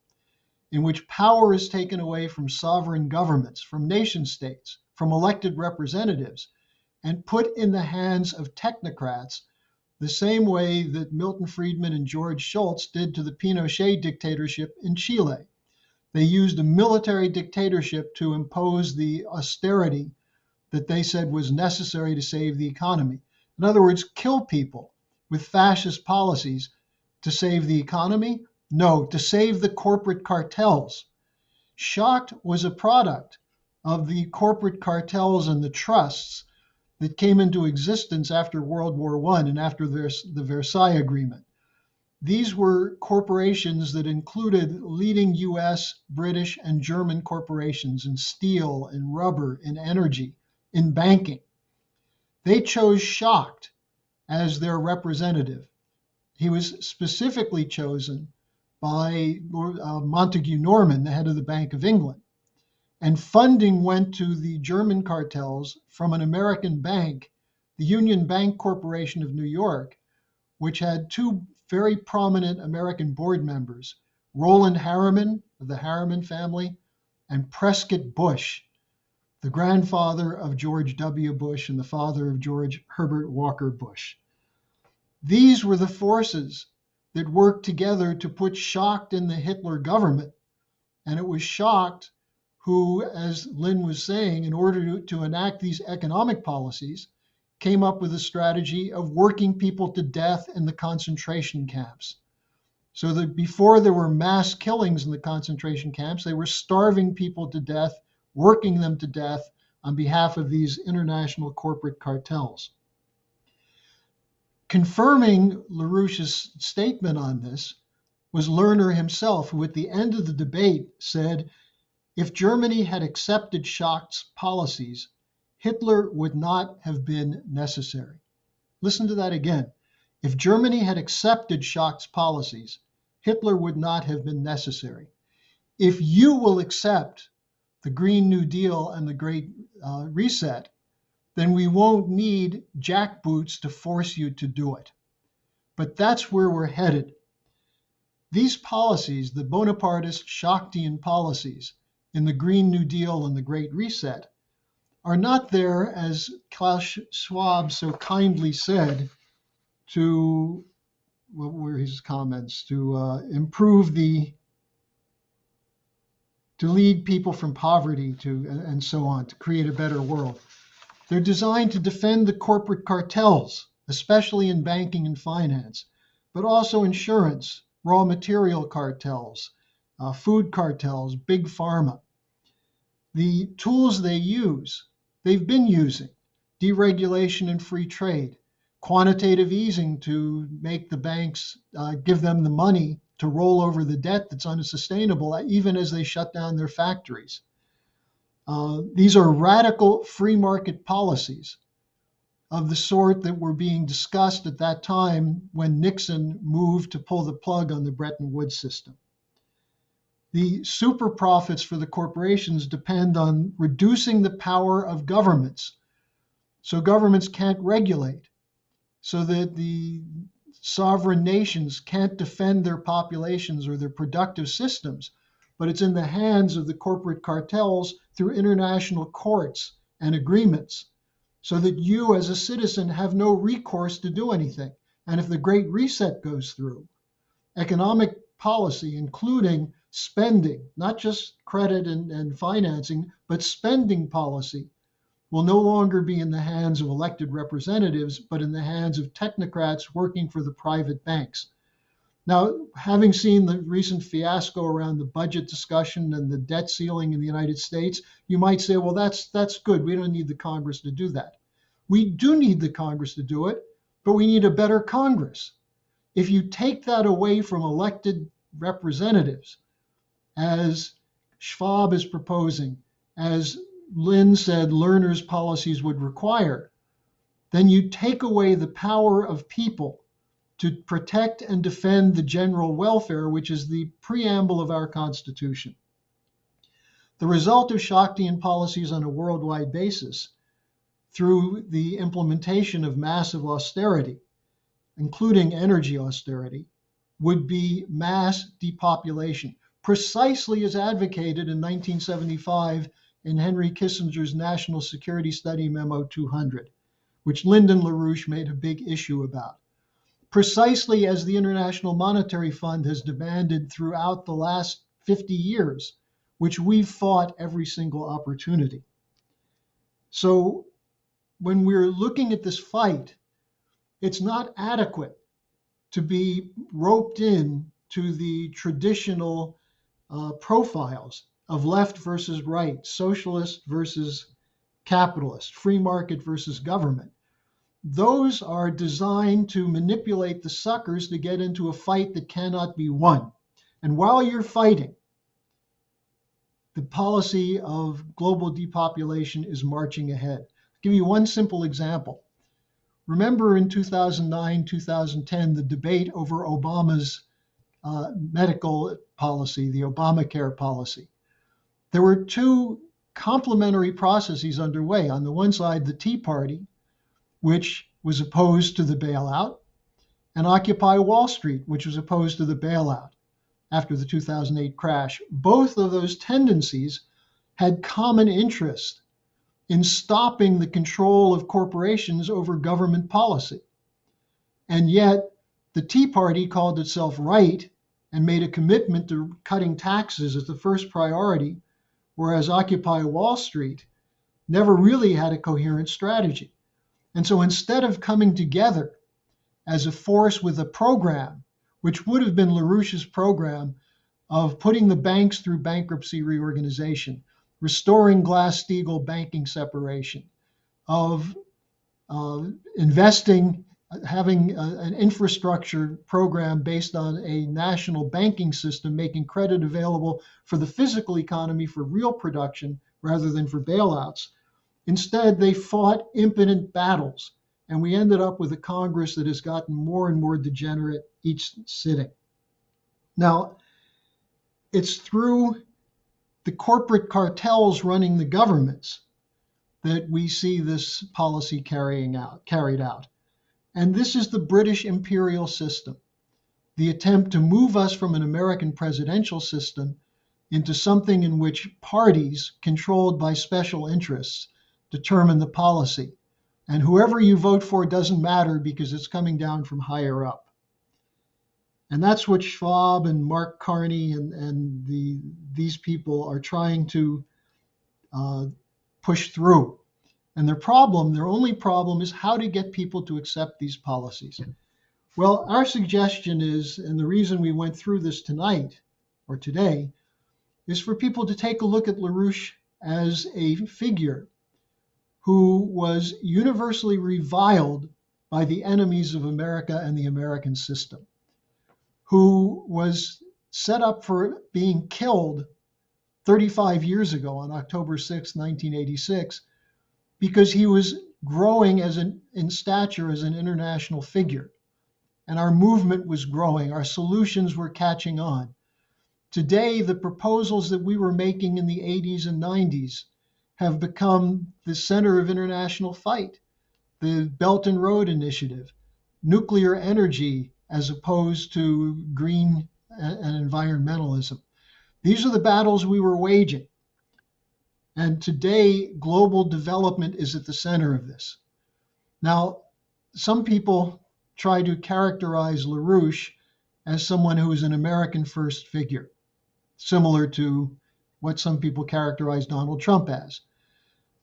in which power is taken away from sovereign governments, from nation states, from elected representatives, and put in the hands of technocrats, the same way that Milton Friedman and George Shultz did to the Pinochet dictatorship in Chile. They used a military dictatorship to impose the austerity that they said was necessary to save the economy. In other words, kill people with fascist policies to save the economy? No, to save the corporate cartels. Schacht was a product of the corporate cartels and the trusts that came into existence after World War I and after the Versailles Agreement. These were corporations that included leading US, British, and German corporations in steel, in rubber, in energy, in banking. They chose Schacht as their representative. He was specifically chosen by Montague Norman, the head of the Bank of England. And funding went to the German cartels from an American bank, the Union Bank Corporation of New York, which had two very prominent American board members, Roland Harriman of the Harriman family, and Prescott Bush, the grandfather of George W. Bush and the father of George Herbert Walker Bush. These were the forces that worked together to put Schacht in the Hitler government. And it was Schacht who, as Lynn was saying, in order to enact these economic policies, came up with a strategy of working people to death in the concentration camps. So that before there were mass killings in the concentration camps, they were starving people to death, working them to death on behalf of these international corporate cartels. Confirming LaRouche's statement on this was Lerner himself, who at the end of the debate said, if Germany had accepted Schacht's policies, Hitler would not have been necessary. Listen to that again. If Germany had accepted Schacht's policies, Hitler would not have been necessary. If you will accept the Green New Deal and the Great Reset, then we won't need jackboots to force you to do it. But that's where we're headed. These policies, the Bonapartist Schachtian policies in the Green New Deal and the Great Reset, are not there, as Klaus Schwab so kindly said, to, what were his comments, to improve the to lead people from poverty and so on, to create a better world. They're designed to defend the corporate cartels, especially in banking and finance, but also insurance, raw material cartels, food cartels, big pharma. The tools they've been using, deregulation and free trade, quantitative easing to make the banks give them the money to roll over the debt that's unsustainable, even as they shut down their factories. These are radical free market policies of the sort that were being discussed at that time when Nixon moved to pull the plug on the Bretton Woods system. The super profits for the corporations depend on reducing the power of governments, so governments can't regulate, so that the sovereign nations can't defend their populations or their productive systems, but it's in the hands of the corporate cartels through international courts and agreements, so that you as a citizen have no recourse to do anything. And if the Great Reset goes through, economic policy, including spending, not just credit and financing, but spending policy, will no longer be in the hands of elected representatives, but in the hands of technocrats working for the private banks. Now, having seen the recent fiasco around the budget discussion and the debt ceiling in the United States, you might say, well, that's good. We don't need the Congress to do that. We do need the Congress to do it, but we need a better Congress. If you take that away from elected representatives, as Schwab is proposing, as Lynn said Lerner's policies would require, then you take away the power of people to protect and defend the general welfare, which is the preamble of our Constitution. The result of Shaktian policies on a worldwide basis, through the implementation of massive austerity, including energy austerity, would be mass depopulation, precisely as advocated in 1975 in Henry Kissinger's National Security Study Memo 200, which Lyndon LaRouche made a big issue about. Precisely as the International Monetary Fund has demanded throughout the last 50 years, which we've fought every single opportunity. So when we're looking at this fight, it's not adequate to be roped in to the traditional profiles of left versus right, socialist versus capitalist, free market versus government. Those are designed to manipulate the suckers to get into a fight that cannot be won. And while you're fighting, the policy of global depopulation is marching ahead. I'll give you one simple example. Remember in 2009, 2010, the debate over Obama's medical policy, the Obamacare policy. There were two complementary processes underway. On the one side, the Tea Party, which was opposed to the bailout, and Occupy Wall Street, which was opposed to the bailout after the 2008 crash. Both of those tendencies had common interest in stopping the control of corporations over government policy. And yet, the Tea Party called itself right and made a commitment to cutting taxes as the first priority, whereas Occupy Wall Street never really had a coherent strategy. And so instead of coming together as a force with a program, which would have been LaRouche's program of putting the banks through bankruptcy reorganization, restoring Glass-Steagall banking separation, of investing, having an infrastructure program based on a national banking system, making credit available for the physical economy for real production rather than for bailouts. Instead, they fought impotent battles, and we ended up with a Congress that has gotten more and more degenerate each sitting. Now, it's through the corporate cartels running the governments that we see this policy carried out. And this is the British imperial system, the attempt to move us from an American presidential system into something in which parties controlled by special interests determine the policy. And whoever you vote for doesn't matter because it's coming down from higher up. And that's what Schwab and Mark Carney and these people are trying to push through. And their only problem is how to get people to accept these policies. Well, our suggestion is, and the reason we went through this tonight or today, is for people to take a look at LaRouche as a figure who was universally reviled by the enemies of America and the American system, who was set up for being killed 35 years ago on October 6, 1986, because he was growing in stature as an international figure. And our movement was growing, our solutions were catching on. Today, the proposals that we were making in the 80s and 90s have become the center of international fight. The Belt and Road Initiative, nuclear energy as opposed to green and environmentalism. These are the battles we were waging. And today, global development is at the center of this. Now, some people try to characterize LaRouche as someone who is an American first figure, similar to what some people characterize Donald Trump as.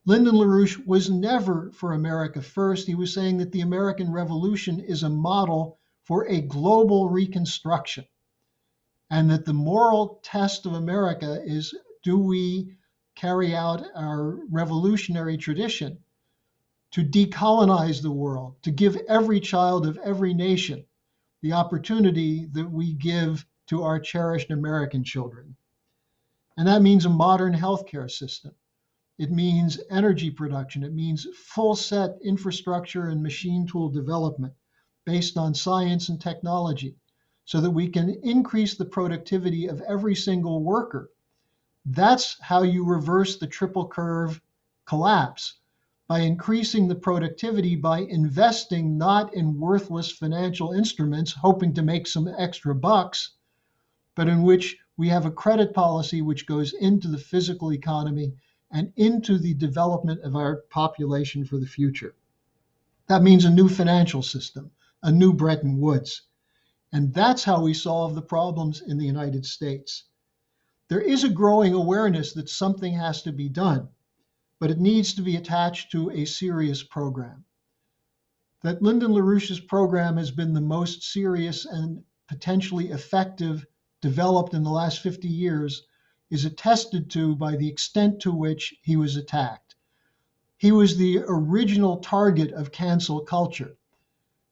Lyndon LaRouche was never for America first. He was saying that the American Revolution is a model for a global reconstruction, and that the moral test of America is, do we carry out our revolutionary tradition to decolonize the world, to give every child of every nation the opportunity that we give to our cherished American children. And that means a modern healthcare system. It means energy production. It means full set infrastructure and machine tool development based on science and technology so that we can increase the productivity of every single worker. That's how you reverse the triple curve collapse, by increasing the productivity, by investing not in worthless financial instruments, hoping to make some extra bucks, but in which we have a credit policy which goes into the physical economy and into the development of our population for the future. That means a new financial system, a new Bretton Woods. And that's how we solve the problems in the United States. There is a growing awareness that something has to be done, but it needs to be attached to a serious program. That Lyndon LaRouche's program has been the most serious and potentially effective developed in the last 50 years is attested to by the extent to which he was attacked. He was the original target of cancel culture.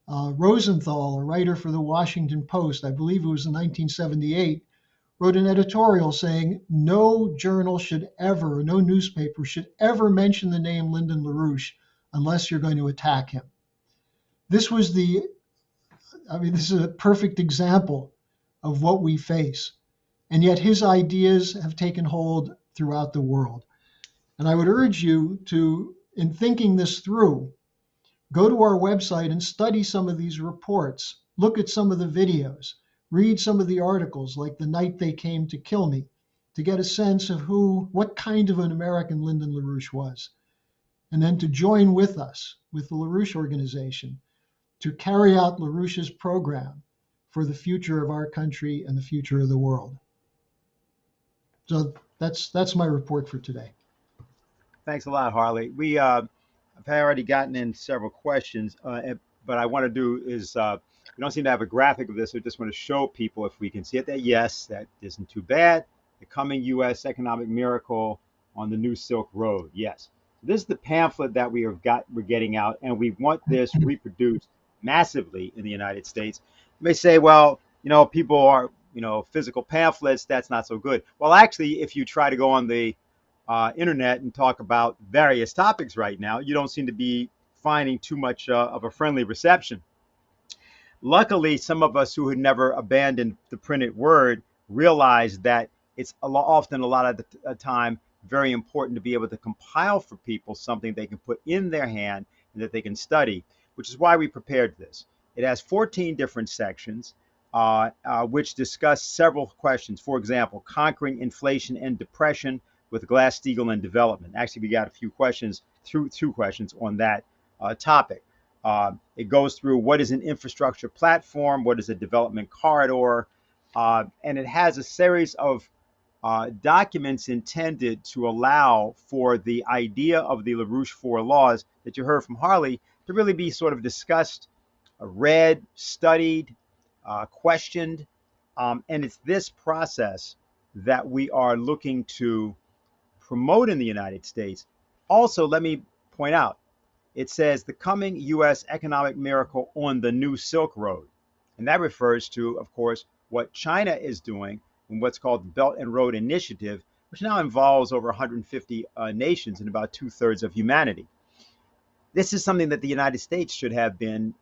Rosenthal, a writer for the Washington Post, I believe it was in 1978, wrote an editorial saying no journal should ever, no newspaper should ever mention the name Lyndon LaRouche unless you're going to attack him. This is a perfect example of what we face. And yet his ideas have taken hold throughout the world. And I would urge you to, in thinking this through, go to our website and study some of these reports, look at some of the videos, read some of the articles like The Night They Came to Kill Me, to get a sense of what kind of an American Lyndon LaRouche was. And then to join with us, with the LaRouche organization, to carry out LaRouche's program for the future of our country and the future of the world. So that's my report for today. Thanks a lot, Harley. I've already gotten in several questions, but I want to do is we don't seem to have a graphic of this. So I just want to show people, if we can see it, that yes, that isn't too bad. The coming U.S. economic miracle on the new Silk Road. Yes, this is the pamphlet that we're getting out, and we want this reproduced massively in the United States. You may say, well, people are, physical pamphlets, that's not so good. Well, actually, if you try to go on the internet and talk about various topics right now, you don't seem to be finding too much of a friendly reception. Luckily, some of us who had never abandoned the printed word realized that it's often a lot of the time very important to be able to compile for people something they can put in their hand and that they can study, which is why we prepared this. It has 14 different sections, which discuss several questions. For example, conquering inflation and depression with Glass-Steagall and development. Actually, we got a few questions, two questions on that topic. It goes through what is an infrastructure platform, what is a development corridor, and it has a series of documents intended to allow for the idea of the LaRouche Four Laws that you heard from Harley to really be sort of discussed, read, studied, questioned. And it's this process that we are looking to promote in the United States. Also, let me point out, it says the coming U.S. economic miracle on the new Silk Road. And that refers to, of course, what China is doing in what's called the Belt and Road Initiative, which now involves over 150 nations and about 2/3 of humanity. This is something that the United States should have been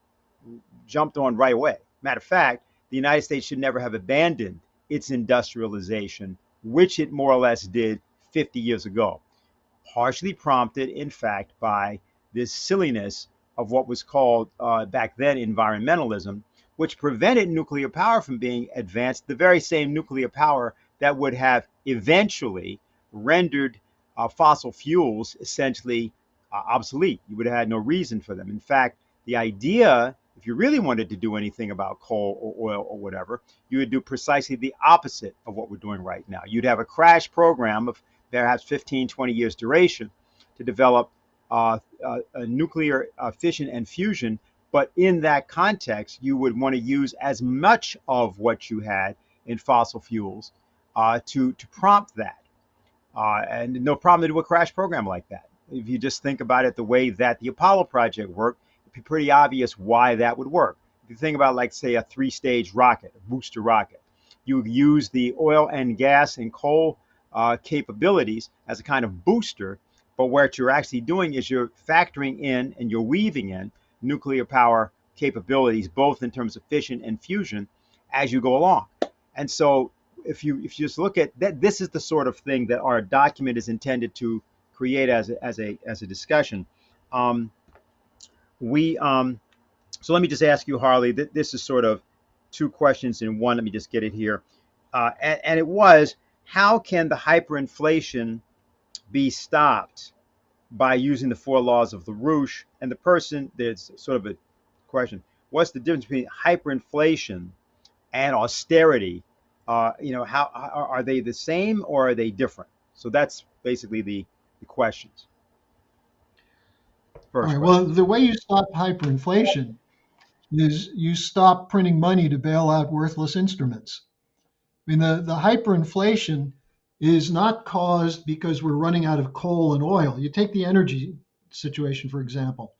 jumped on right away. Matter of fact, the United States should never have abandoned its industrialization, which it more or less did 50 years ago, partially prompted, in fact, by this silliness of what was called back then environmentalism, which prevented nuclear power from being advanced, the very same nuclear power that would have eventually rendered fossil fuels essentially obsolete. You would have had no reason for them. In fact, the idea, if you really wanted to do anything about coal or oil or whatever, you would do precisely the opposite of what we're doing right now. You'd have a crash program of perhaps 15, 20 years duration to develop a nuclear fission and fusion. But in that context, you would want to use as much of what you had in fossil fuels to prompt that. And no problem to do a crash program like that. If you just think about it the way that the Apollo project worked, it'd be pretty obvious why that would work. If you think about, like, say, a 3-stage rocket, a booster rocket, you would use the oil and gas and coal capabilities as a kind of booster. But what you're actually doing is you're factoring in and you're weaving in nuclear power capabilities, both in terms of fission and fusion, as you go along. And so if you just look at that, this is the sort of thing that our document is intended to create as a discussion. So let me just ask you, Harley, this is sort of two questions in one. Let me just get it here. And it was, how can the hyperinflation be stopped by using the four laws of LaRouche? And the person, there's sort of a question, what's the difference between hyperinflation and austerity? How are they the same or are they different? So that's basically the questions. All First right. question. Well, the way you stop hyperinflation is you stop printing money to bail out worthless instruments. I mean, the hyperinflation is not caused because we're running out of coal and oil. You take the energy situation, for example.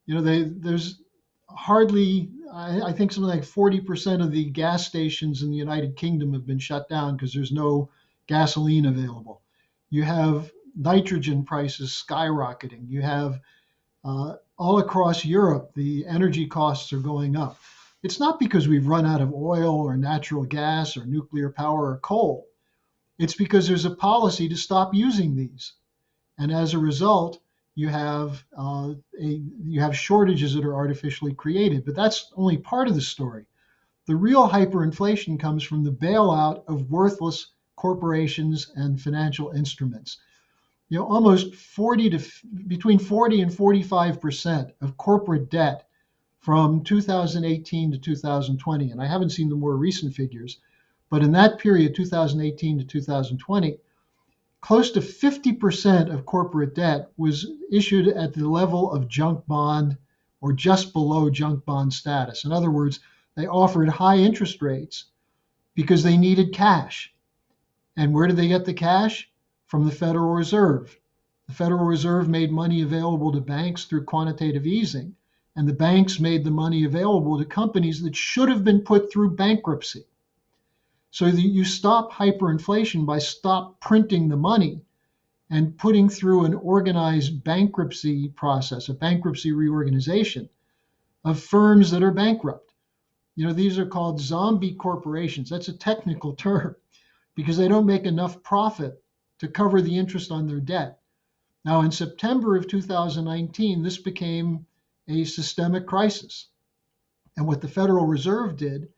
There's hardly, I think something like 40% of the gas stations in the United Kingdom have been shut down because there's no gasoline available. You have nitrogen prices skyrocketing. You have all across Europe, the energy costs are going up. It's not because we've run out of oil or natural gas or nuclear power or coal. It's because there's a policy to stop using these. And as a result, you have shortages that are artificially created. But that's only part of the story. The real hyperinflation comes from the bailout of worthless corporations and financial instruments. Almost between 40 and 45% of corporate debt from 2018 to 2020, and I haven't seen the more recent figures, but in that period, 2018 to 2020, close to 50% of corporate debt was issued at the level of junk bond or just below junk bond status. In other words, they offered high interest rates because they needed cash. And where did they get the cash? From the Federal Reserve. The Federal Reserve made money available to banks through quantitative easing, and the banks made the money available to companies that should have been put through bankruptcy. So you stop hyperinflation by stop printing the money and putting through an organized bankruptcy process, a bankruptcy reorganization of firms that are bankrupt. These are called zombie corporations. That's a technical term because they don't make enough profit to cover the interest on their debt. Now, in September of 2019, this became a systemic crisis. And what the Federal Reserve did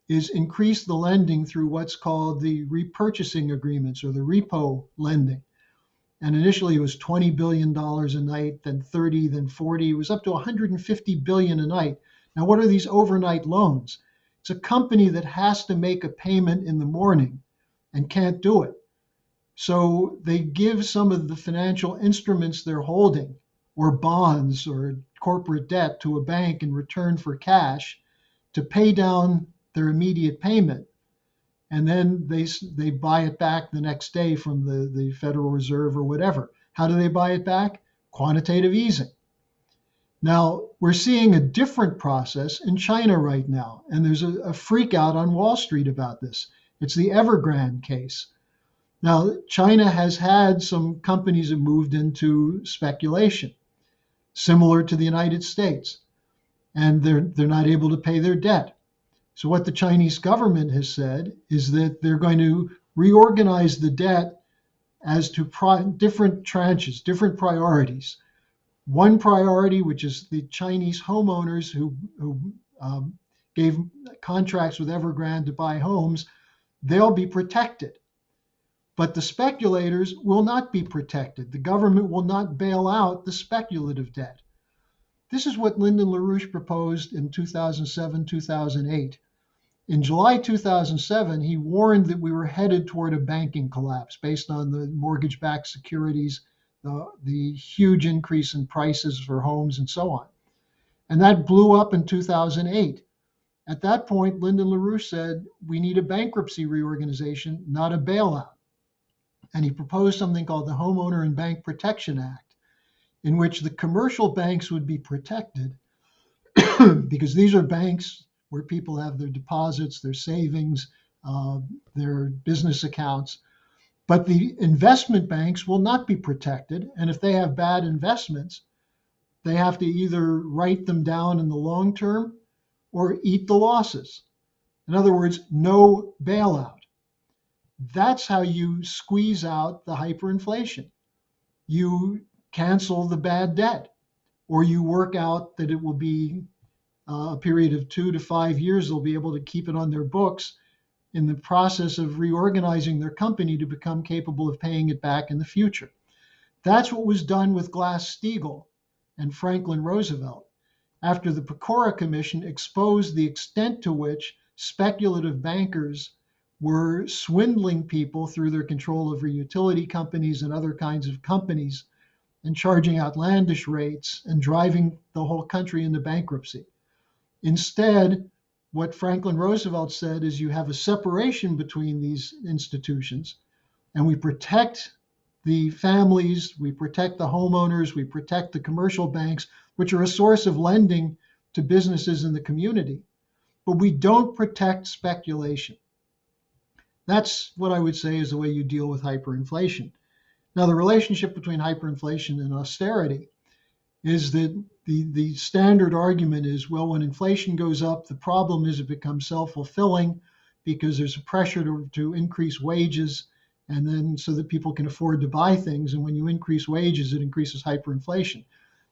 is increase the lending through what's called the repurchasing agreements or the repo lending. And initially it was $20 billion a night, then 30, then 40. It was up to 150 billion a night. Now, what are these overnight loans? It's a company that has to make a payment in the morning and can't do it. So they give some of the financial instruments they're holding, or bonds or corporate debt, to a bank in return for cash to pay down their immediate payment. And then they buy it back the next day from the Federal Reserve or whatever. How do they buy it back? Quantitative easing. Now, we're seeing a different process in China right now, and there's a freak out on Wall Street about this. It's the Evergrande case. Now, China has had some companies that moved into speculation, similar to the United States, and they're not able to pay their debt. So what the Chinese government has said is that they're going to reorganize the debt as to different tranches, different priorities. One priority, which is the Chinese homeowners who gave contracts with Evergrande to buy homes, they'll be protected. But the speculators will not be protected. The government will not bail out the speculative debt. This is what Lyndon LaRouche proposed in 2007, 2008. In July 2007, he warned that we were headed toward a banking collapse based on the mortgage-backed securities, the huge increase in prices for homes, and so on. And that blew up in 2008. At that point, Lyndon LaRouche said, we need a bankruptcy reorganization, not a bailout. And he proposed something called the Homeowner and Bank Protection Act, in which the commercial banks would be protected because these are banks where people have their deposits, their savings, their business accounts. But the investment banks will not be protected. And if they have bad investments, they have to either write them down in the long term or eat the losses. In other words, no bailout. That's how you squeeze out the hyperinflation. You cancel the bad debt, or you work out that it will be a period of 2 to 5 years, they'll be able to keep it on their books in the process of reorganizing their company to become capable of paying it back in the future. That's what was done with Glass-Steagall and Franklin Roosevelt after the Pecora Commission exposed the extent to which speculative bankers were swindling people through their control over utility companies and other kinds of companies and charging outlandish rates and driving the whole country into bankruptcy. Instead, what Franklin Roosevelt said is you have a separation between these institutions, and we protect the families, we protect the homeowners, we protect the commercial banks, which are a source of lending to businesses in the community, but we don't protect speculation. That's what I would say is the way you deal with hyperinflation. Now, the relationship between hyperinflation and austerity is that the standard argument is, well, when inflation goes up, the problem is it becomes self-fulfilling because there's a pressure to increase wages, and then so that people can afford to buy things. And when you increase wages, it increases hyperinflation.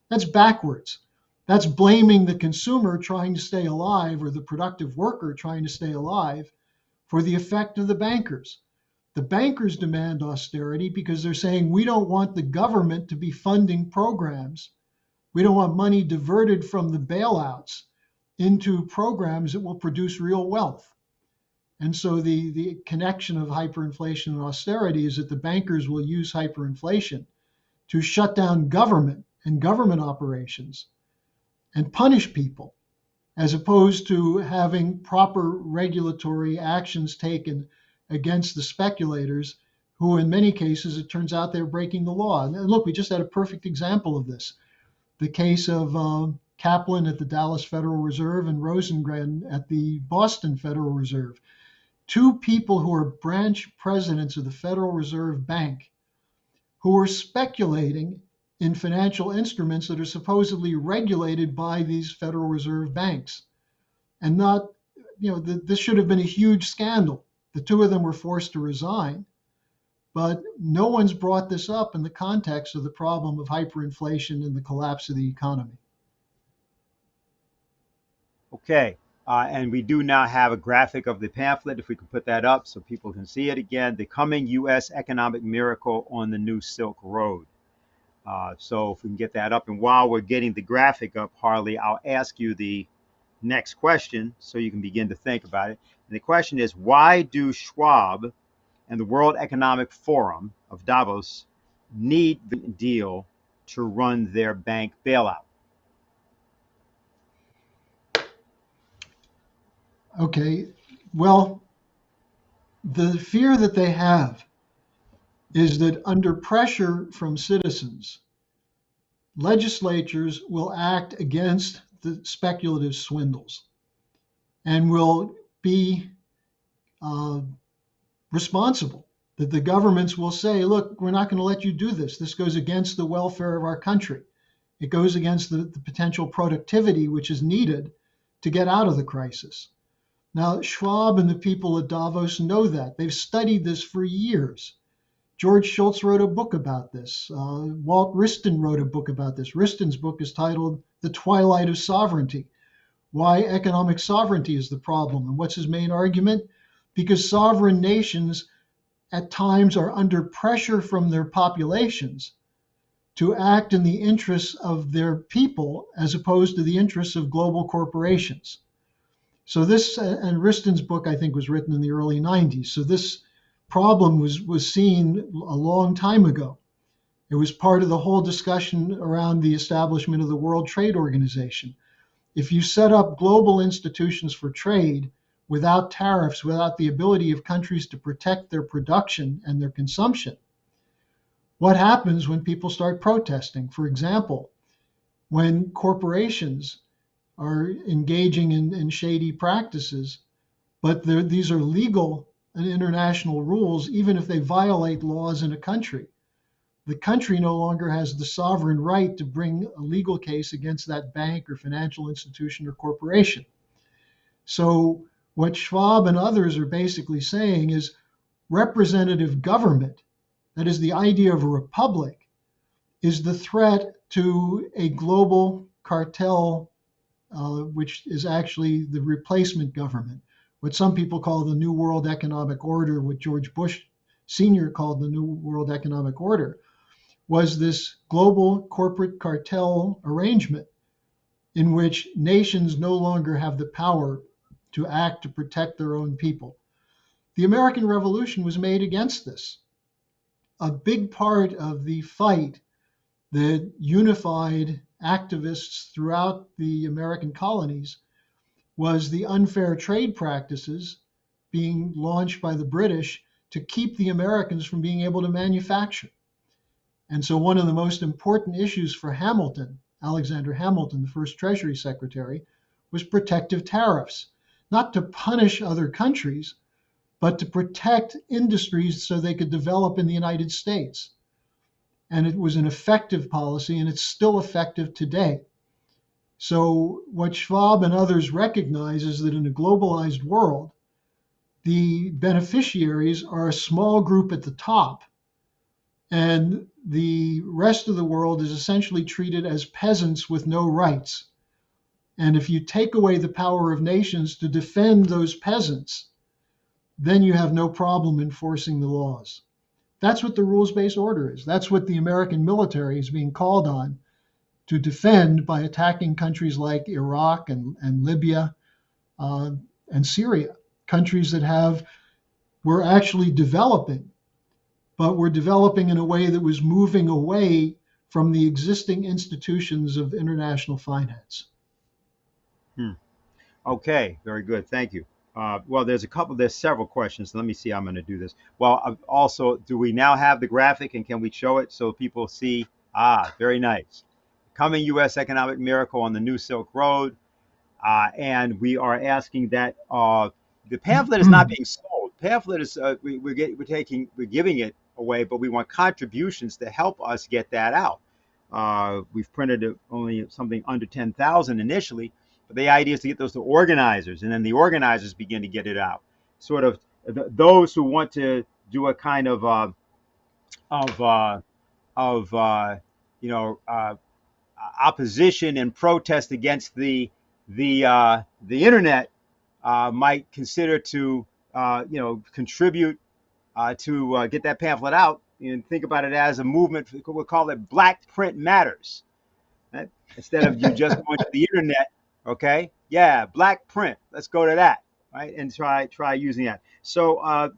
That's backwards. That's blaming the consumer trying to stay alive or the productive worker trying to stay alive for the effect of the bankers. The bankers demand austerity because they're saying we don't want the government to be funding programs. We don't want money diverted from the bailouts into programs that will produce real wealth. And so the connection of hyperinflation and austerity is that the bankers will use hyperinflation to shut down government and government operations and punish people, as opposed to having proper regulatory actions taken against the speculators, who in many cases, it turns out they're breaking the law. And look, we just had a perfect example of this. The case of Kaplan at the Dallas Federal Reserve and Rosengren at the Boston Federal Reserve. Two people who are branch presidents of the Federal Reserve Bank who were speculating in financial instruments that are supposedly regulated by these Federal Reserve banks. And not, this should have been a huge scandal. The two of them were forced to resign. But no one's brought this up in the context of the problem of hyperinflation and the collapse of the economy. Okay. And we do now have a graphic of the pamphlet, if we can put that up so people can see it again. The Coming U.S. Economic Miracle on the New Silk Road. So if we can get that up. And while we're getting the graphic up, Harley, I'll ask you the next question so you can begin to think about it. And the question is, why do Schwab and the World Economic Forum of Davos need the deal to run their bank bailout? Okay, well, the fear that they have is that under pressure from citizens, legislatures will act against the speculative swindles and will be uh, responsible. That the governments will say, look, we're not going to let you do this. This goes against the welfare of our country. It goes against the potential productivity which is needed to get out of the crisis. Now, Schwab and the people at Davos know that. They've studied this for years. George Shultz wrote a book about this. Walt Wriston wrote a book about this. Wriston's book is titled The Twilight of Sovereignty, Why Economic Sovereignty is the Problem. And what's his main argument? Because sovereign nations at times are under pressure from their populations to act in the interests of their people as opposed to the interests of global corporations. So this, and Wriston's book, I think, was written in the early 90s. So this problem was seen a long time ago. It was part of the whole discussion around the establishment of the World Trade Organization. If you set up global institutions for trade without tariffs, without the ability of countries to protect their production and their consumption, what happens when people start protesting? For example, when corporations are engaging in shady practices, but these are legal and international rules, even if they violate laws in a country. The country no longer has the sovereign right to bring a legal case against that bank or financial institution or corporation. So what Schwab and others are basically saying is representative government, that is the idea of a republic, is the threat to a global cartel, which is actually the replacement government, what some people call the New World Economic Order, what George Bush Sr. called the New World Economic Order, was this global corporate cartel arrangement in which nations no longer have the power to act to protect their own people. The American Revolution was made against this. A big part of the fight that unified activists throughout the American colonies was the unfair trade practices being launched by the British to keep the Americans from being able to manufacture. And so one of the most important issues for Hamilton, Alexander Hamilton, the first Treasury Secretary, was protective tariffs, not to punish other countries, but to protect industries so they could develop in the United States. And it was an effective policy, and it's still effective today. So what Schwab and others recognize is that in a globalized world, the beneficiaries are a small group at the top, and the rest of the world is essentially treated as peasants with no rights. And if you take away the power of nations to defend those peasants, then you have no problem enforcing the laws. That's what the rules-based order is. That's what the American military is being called on to defend by attacking countries like Iraq and Libya and Syria, countries that were actually developing, but were developing in a way that was moving away from the existing institutions of international finance. Okay, very good. Thank you. Well, there's several questions. Let me see how I'm going to do this. Well, also, do we now have the graphic and can we show it so people see? Very nice. Coming U.S. Economic Miracle on the New Silk Road. And we are asking that the pamphlet is not being sold. Pamphlet is we're giving it away, but we want contributions to help us get that out. We've printed only something under 10,000 initially, but the idea is to get those to organizers, and then the organizers begin to get it out. Sort of those who want to do a kind of opposition and protest against the internet might consider to, contribute to get that pamphlet out and think about it as a movement. We'll call it Black Print Matters. Right? Instead of you just going to the internet, okay? Yeah, black print. Let's go to that, right? And try using that. So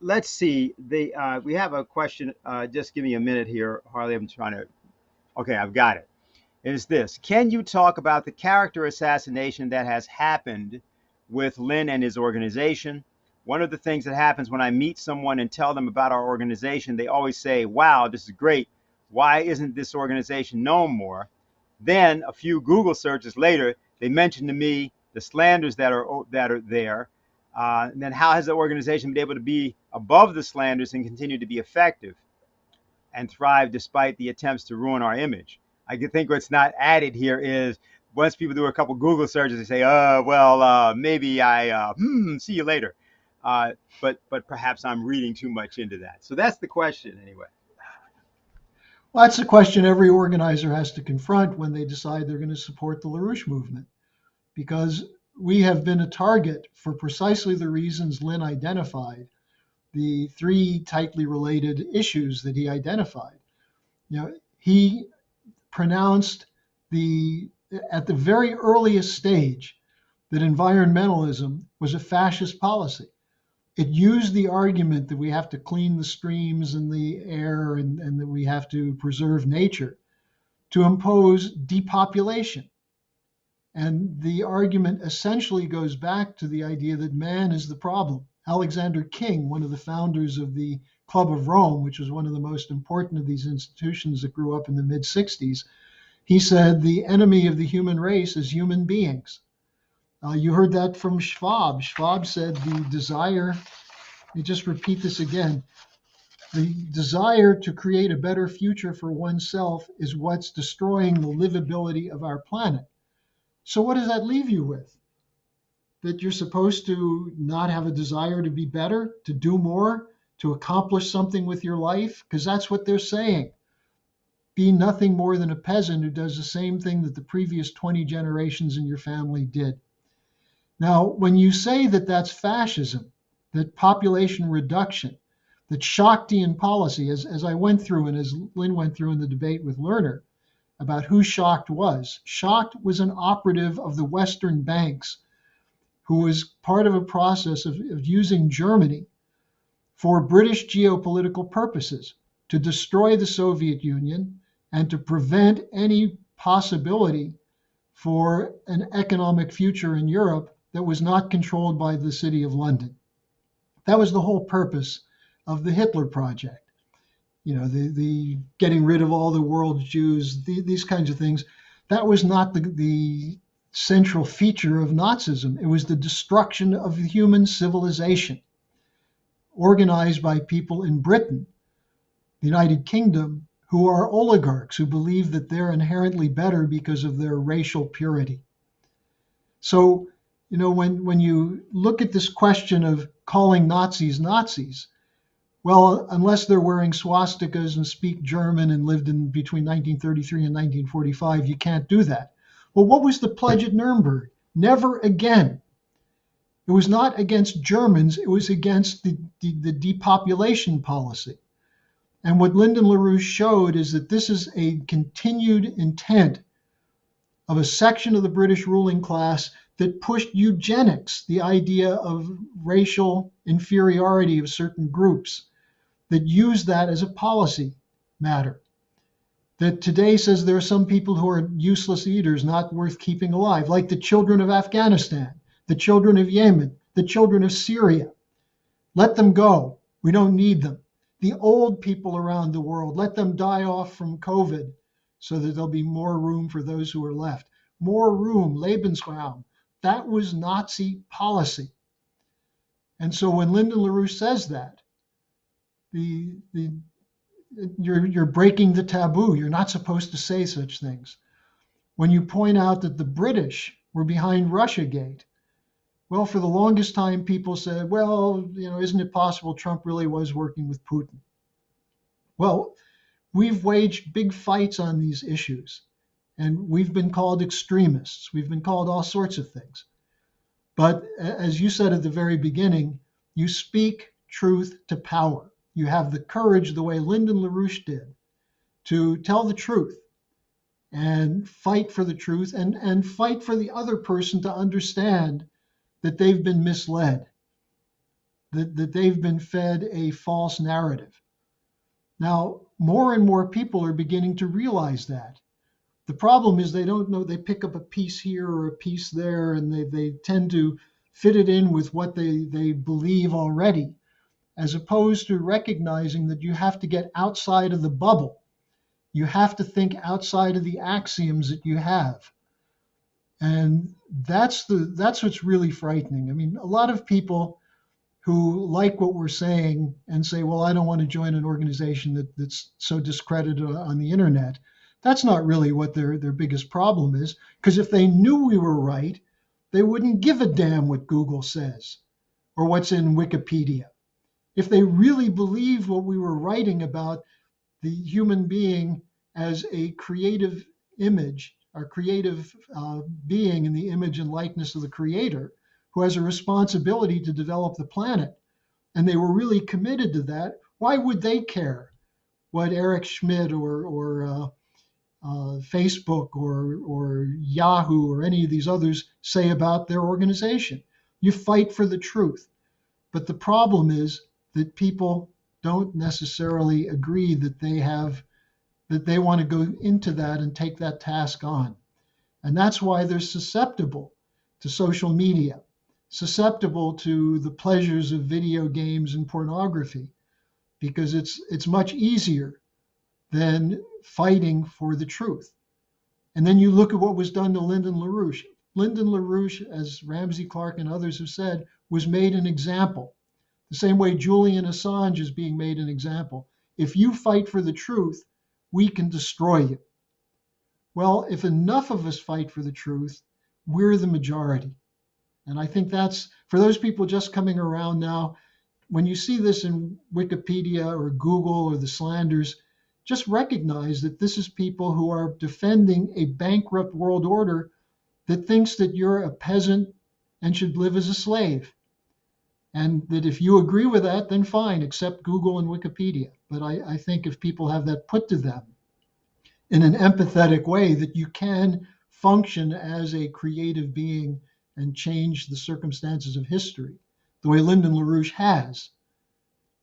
let's see. We have a question. Just give me a minute here, Harley. I'm trying to. Okay, I've got it. Is this? Can you talk about the character assassination that has happened with Lynn and his organization? One of the things that happens when I meet someone and tell them about our organization, they always say, "Wow, this is great. Why isn't this organization known more?" Then a few Google searches later, they mention to me the slanders that are there. And then how has the organization been able to be above the slanders and continue to be effective and thrive despite the attempts to ruin our image? I think what's not added here is once people do a couple Google searches, they say, maybe see you later. But perhaps I'm reading too much into that. So that's the question anyway. Well, that's the question every organizer has to confront when they decide they're going to support the LaRouche movement, because we have been a target for precisely the reasons Lynn identified, the three tightly related issues that he identified. He pronounced at the very earliest stage that environmentalism was a fascist policy. It used the argument that we have to clean the streams and the air and that we have to preserve nature to impose depopulation. And the argument essentially goes back to the idea that man is the problem. Alexander King, one of the founders of the Club of Rome, which was one of the most important of these institutions that grew up in the mid-60s, he said the enemy of the human race is human beings. You heard that from Schwab. Schwab said the desire, let me just repeat this again, the desire to create a better future for oneself is what's destroying the livability of our planet. So what does that leave you with? That you're supposed to not have a desire to be better, to do more, to accomplish something with your life? Because that's what they're saying. Be nothing more than a peasant who does the same thing that the previous 20 generations in your family did. Now, when you say that that's fascism, that population reduction, that Schachtian policy, as I went through and as Lynn went through in the debate with Lerner about who Schacht was an operative of the Western banks who was part of a process of using Germany for British geopolitical purposes to destroy the Soviet Union and to prevent any possibility for an economic future in Europe that was not controlled by the City of London. That was the whole purpose of the Hitler Project. The getting rid of all the world's Jews, these kinds of things. That was not the central feature of Nazism. It was the destruction of human civilization, organized by people in Britain, the United Kingdom, who are oligarchs, who believe that they're inherently better because of their racial purity. So, when you look at this question of calling Nazis Nazis, well, unless they're wearing swastikas and speak German and lived in between 1933 and 1945, you can't do that. Well, what was the pledge at Nuremberg? Never again. It was not against Germans, it was against the depopulation policy. And what Lyndon LaRouche showed is that this is a continued intent of a section of the British ruling class that pushed eugenics, the idea of racial inferiority of certain groups, that used that as a policy matter. That today says there are some people who are useless eaters, not worth keeping alive, like the children of Afghanistan, the children of Yemen, the children of Syria. Let them go. We don't need them. The old people around the world, let them die off from COVID so that there'll be more room for those who are left. More room, Lebensraum. That was Nazi policy. And so when Lyndon LaRouche says that, you're breaking the taboo. You're not supposed to say such things. When you point out that the British were behind Russiagate, well, for the longest time, people said, well, isn't it possible Trump really was working with Putin? Well, we've waged big fights on these issues, and we've been called extremists. We've been called all sorts of things. But as you said at the very beginning, you speak truth to power. You have the courage, the way Lyndon LaRouche did, to tell the truth and fight for the truth and fight for the other person to understand that they've been misled, that they've been fed a false narrative. Now, more and more people are beginning to realize that. The problem is they don't know, they pick up a piece here or a piece there, and they tend to fit it in with what they believe already, as opposed to recognizing that you have to get outside of the bubble. You have to think outside of the axioms that you have. And that's what's really frightening. I mean, a lot of people who like what we're saying and say, well, I don't want to join an organization that's so discredited on the internet. That's not really what their biggest problem is, because if they knew we were right, they wouldn't give a damn what Google says or what's in Wikipedia. If they really believed what we were writing about the human being as a creative image, or creative being in the image and likeness of the Creator, who has a responsibility to develop the planet, and they were really committed to that, why would they care what Eric Schmidt or Facebook or Yahoo or any of these others say about their organization? You fight for the truth. But the problem is that people don't necessarily agree that they want to go into that and take that task on. And that's why they're susceptible to social media, susceptible to the pleasures of video games and pornography, because it's much easier than fighting for the truth. And then you look at what was done to Lyndon LaRouche. Lyndon LaRouche, as Ramsey Clark and others have said, was made an example. The same way Julian Assange is being made an example. If you fight for the truth, we can destroy you. Well, if enough of us fight for the truth, we're the majority. And I think that's, for those people just coming around now, when you see this in Wikipedia or Google or the slanders, just recognize that this is people who are defending a bankrupt world order that thinks that you're a peasant and should live as a slave. And that if you agree with that, then fine, accept Google and Wikipedia. But I think if people have that put to them in an empathetic way, that you can function as a creative being and change the circumstances of history, the way Lyndon LaRouche has,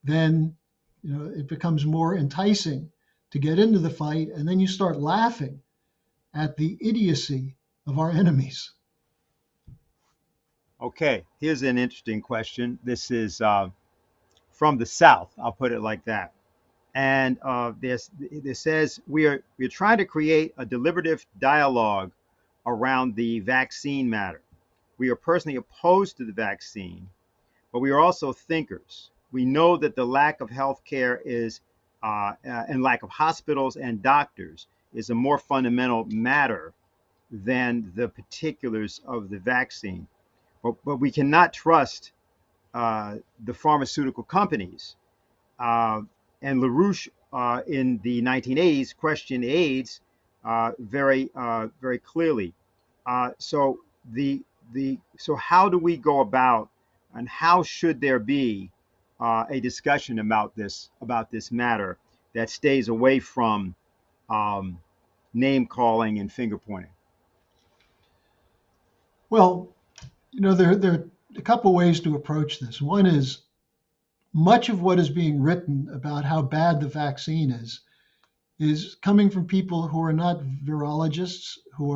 then it becomes more enticing to get into the fight, and then you start laughing at the idiocy of our enemies. Okay, here's an interesting question. This is from the South. I'll put it like that. And this says we're trying to create a deliberative dialogue around the vaccine matter. We are personally opposed to the vaccine, but we are also thinkers. We know that the lack of health care is and lack of hospitals and doctors is a more fundamental matter than the particulars of the vaccine. But we cannot trust the pharmaceutical companies. And LaRouche in the 1980s questioned AIDS very clearly. So how do we go about, and how should there be a discussion about this matter that stays away from name calling and finger pointing? Well, there are a couple ways to approach this. One is, much of what is being written about how bad the vaccine is coming from people who are not virologists, who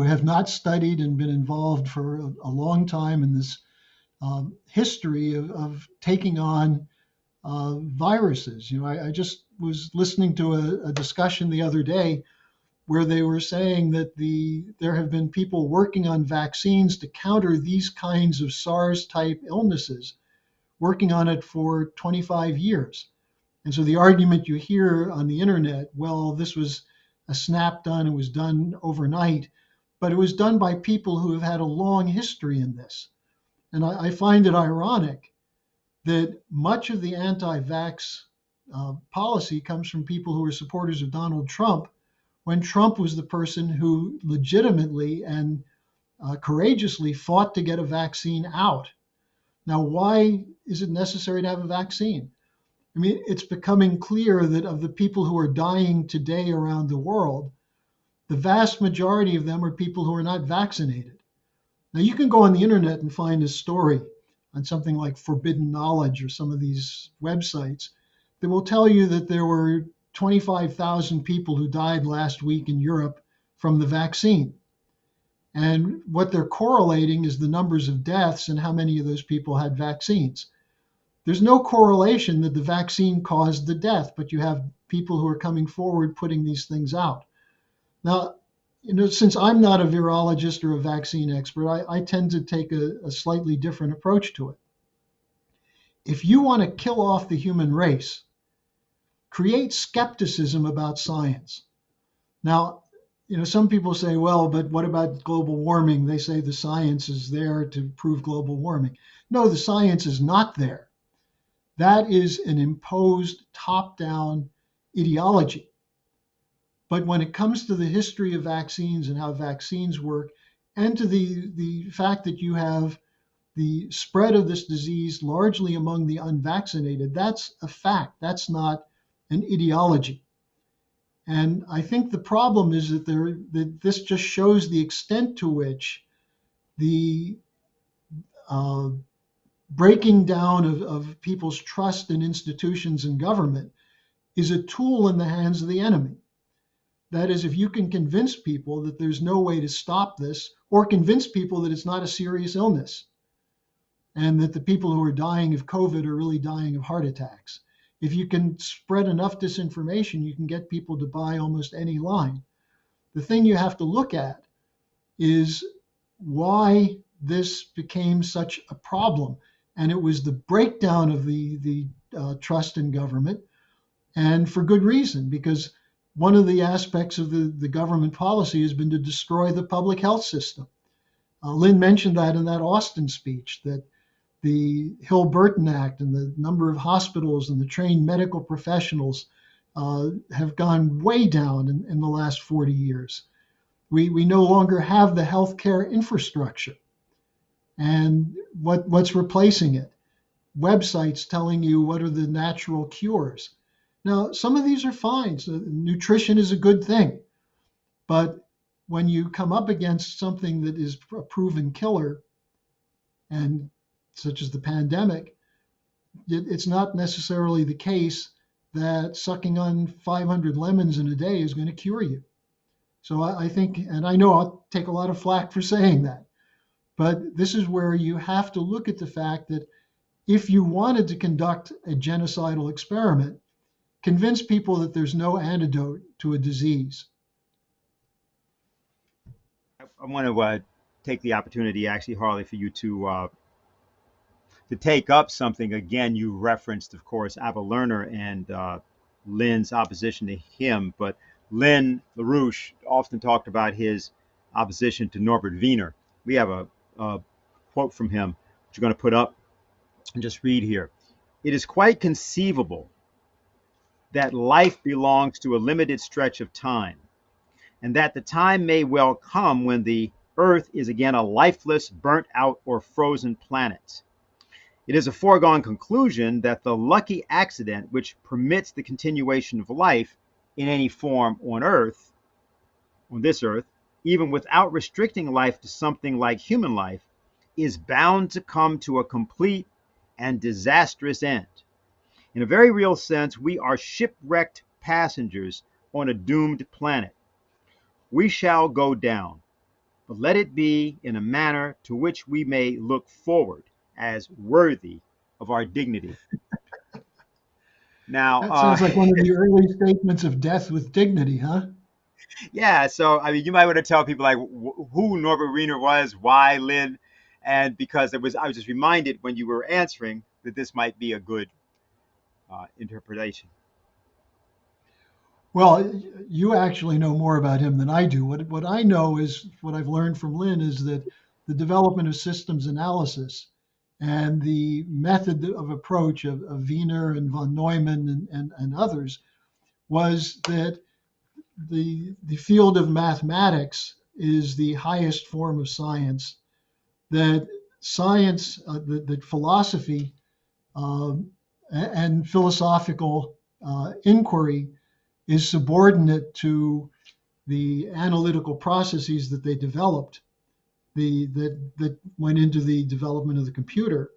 have not studied and been involved for a long time in this history of taking on viruses. I just was listening to a discussion the other day where they were saying that there have been people working on vaccines to counter these kinds of SARS-type illnesses, working on it for 25 years. And so the argument you hear on the internet, well, this was a snap done, it was done overnight, but it was done by people who have had a long history in this. And I find it ironic that much of the anti-vax policy comes from people who are supporters of Donald Trump, when Trump was the person who legitimately and courageously fought to get a vaccine out. Now, why is it necessary to have a vaccine? I mean, it's becoming clear that of the people who are dying today around the world, the vast majority of them are people who are not vaccinated. Now, you can go on the internet and find a story on something like Forbidden Knowledge or some of these websites that will tell you that there were 25,000 people who died last week in Europe from the vaccine. And what they're correlating is the numbers of deaths and how many of those people had vaccines. There's no correlation that the vaccine caused the death, but you have people who are coming forward putting these things out. Now, since I'm not a virologist or a vaccine expert, I tend to take a slightly different approach to it. If you want to kill off the human race, create skepticism about science. Now, some people say, well, but what about global warming? They say the science is there to prove global warming. No, the science is not there. That is an imposed top-down ideology. But when it comes to the history of vaccines and how vaccines work, and to the fact that you have the spread of this disease largely among the unvaccinated, that's a fact. That's not an ideology. And I think the problem is that this just shows the extent to which the breaking down of people's trust in institutions and government is a tool in the hands of the enemy. That is, if you can convince people that there's no way to stop this, or convince people that it's not a serious illness, and that the people who are dying of COVID are really dying of heart attacks. If you can spread enough disinformation, you can get people to buy almost any line. The thing you have to look at is why this became such a problem. And it was the breakdown of the trust in government, and for good reason, because one of the aspects of the government policy has been to destroy the public health system. Lynn mentioned that in that Austin speech, that the Hill-Burton Act and the number of hospitals and the trained medical professionals have gone way down in the last 40 years. We no longer have the healthcare infrastructure. And what's replacing it? Websites telling you what are the natural cures. Now, some of these are fine. So nutrition is a good thing. But when you come up against something that is a proven killer, and such as the pandemic, it's not necessarily the case that sucking on 500 lemons in a day is going to cure you. So I think, and I know I'll take a lot of flack for saying that, but this is where you have to look at the fact that if you wanted to conduct a genocidal experiment, convince people that there's no antidote to a disease. I want to take the opportunity, actually, Harley, for you to take up something. Again, you referenced, of course, Ava Lerner and Lynn's opposition to him, but Lynn LaRouche often talked about his opposition to Norbert Wiener. We have a quote from him, which you're going to put up and just read here. It is quite conceivable that life belongs to a limited stretch of time, and that the time may well come when the Earth is again a lifeless, burnt out, or frozen planet. It is a foregone conclusion that the lucky accident which permits the continuation of life in any form on this Earth, even without restricting life to something like human life, is bound to come to a complete and disastrous end. In a very real sense, we are shipwrecked passengers on a doomed planet. We shall go down, but let it be in a manner to which we may look forward as worthy of our dignity. Now, that sounds like one of the early statements of death with dignity, huh? Yeah, so I mean, you might want to tell people like who Norbert Wiener was, why Lynn, and because I was just reminded when you were answering that this might be a good interpretation. Well, you actually know more about him than I do. What I know is what I've learned from Lynn is that the development of systems analysis and the method of approach of Wiener and von Neumann and others was that the field of mathematics is the highest form of science, that science, that philosophy and philosophical inquiry is subordinate to the analytical processes that they developed, that went into the development of the computer.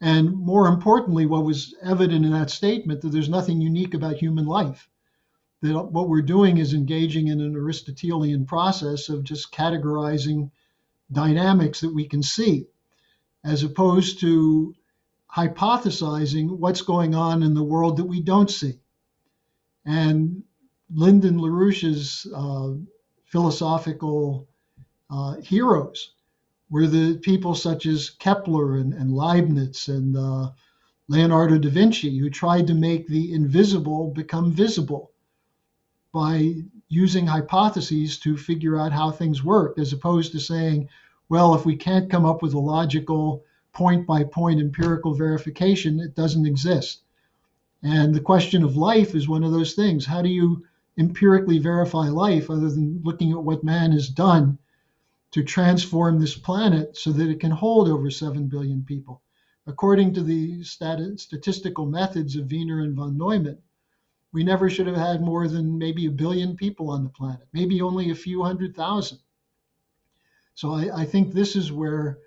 And more importantly, what was evident in that statement, that there's nothing unique about human life. That what we're doing is engaging in an Aristotelian process of just categorizing dynamics that we can see, as opposed to hypothesizing what's going on in the world that we don't see. And Lyndon LaRouche's philosophical heroes were the people such as Kepler and Leibniz and Leonardo da Vinci, who tried to make the invisible become visible by using hypotheses to figure out how things work, as opposed to saying, well, if we can't come up with a logical point by point empirical verification, it doesn't exist. And the question of life is one of those things. How do you empirically verify life other than looking at what man has done to transform this planet so that it can hold over 7 billion people? According to the statistical methods of Wiener and von Neumann, we never should have had more than maybe 1 billion people on the planet, maybe only a few 100,000. So I think this is where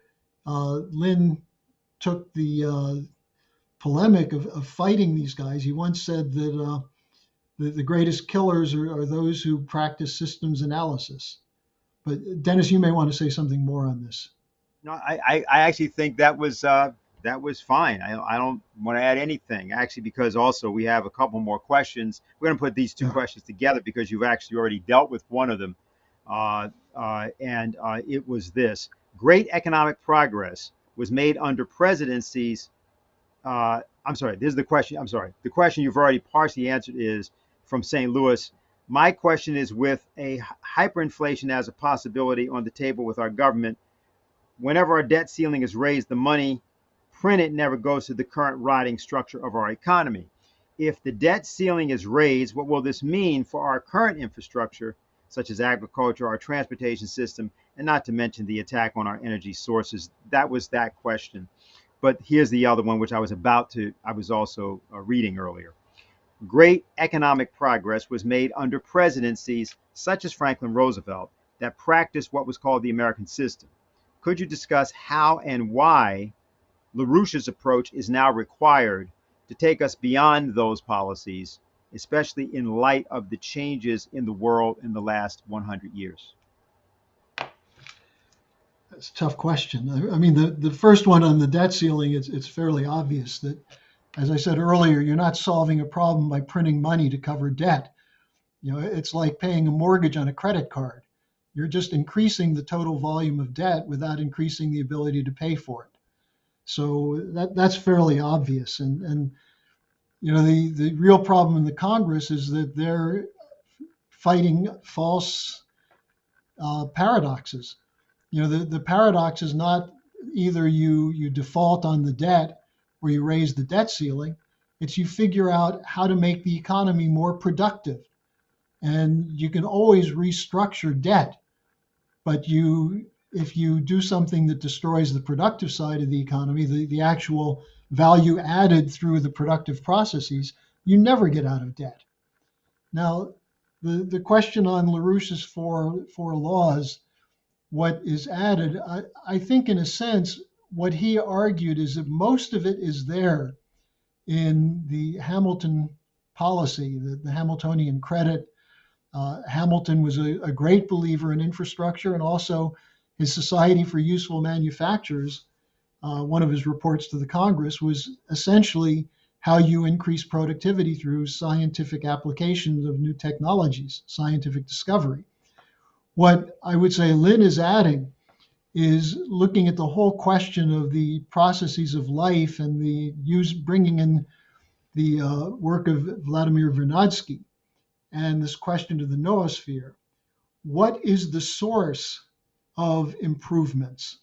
Lynn took the polemic of fighting these guys. He once said that the greatest killers are those who practice systems analysis. But Dennis, you may want to say something more on this. No, I actually think that was fine. I don't want to add anything, actually, because also we have a couple more questions. We're going to put these two questions together because you've actually already dealt with one of them. And it was this: great economic progress was made under presidencies. I'm sorry, this is the question. I'm sorry. The question you've already partially answered is from St. Louis. My question is, with a hyperinflation as a possibility on the table with our government, whenever our debt ceiling is raised, the money printed never goes to the current rotting structure of our economy. If the debt ceiling is raised, what will this mean for our current infrastructure, such as agriculture, our transportation system, and not to mention the attack on our energy sources? That was that question. But here's the other one, which I was also reading earlier. Great economic progress was made under presidencies such as Franklin Roosevelt that practiced what was called the American system. Could you discuss how and why LaRouche's approach is now required to take us beyond those policies, especially in light of the changes in the world in the last 100 years? That's a tough question. I mean, the first one on the debt ceiling, it's fairly obvious that, as I said earlier, you're not solving a problem by printing money to cover debt. You know, it's like paying a mortgage on a credit card. You're just increasing the total volume of debt without increasing the ability to pay for it. So that's fairly obvious. And you know, the real problem in the Congress is that they're fighting false paradoxes. You know, the paradox is not either you default on the debt or you raise the debt ceiling. It's you figure out how to make the economy more productive. And you can always restructure debt, but if you do something that destroys the productive side of the economy, the actual value added through the productive processes, you never get out of debt. Now, the question on LaRouche's four laws, what is added, I think in a sense, what he argued is that most of it is there in the Hamilton policy, the Hamiltonian credit. Hamilton was a great believer in infrastructure, and also his Society for Useful Manufactures, one of his reports to the Congress, was essentially how you increase productivity through scientific applications of new technologies, scientific discovery. What I would say Lynn is adding is looking at the whole question of the processes of life and bringing in the work of Vladimir Vernadsky and this question to the noosphere. What is the source of improvements?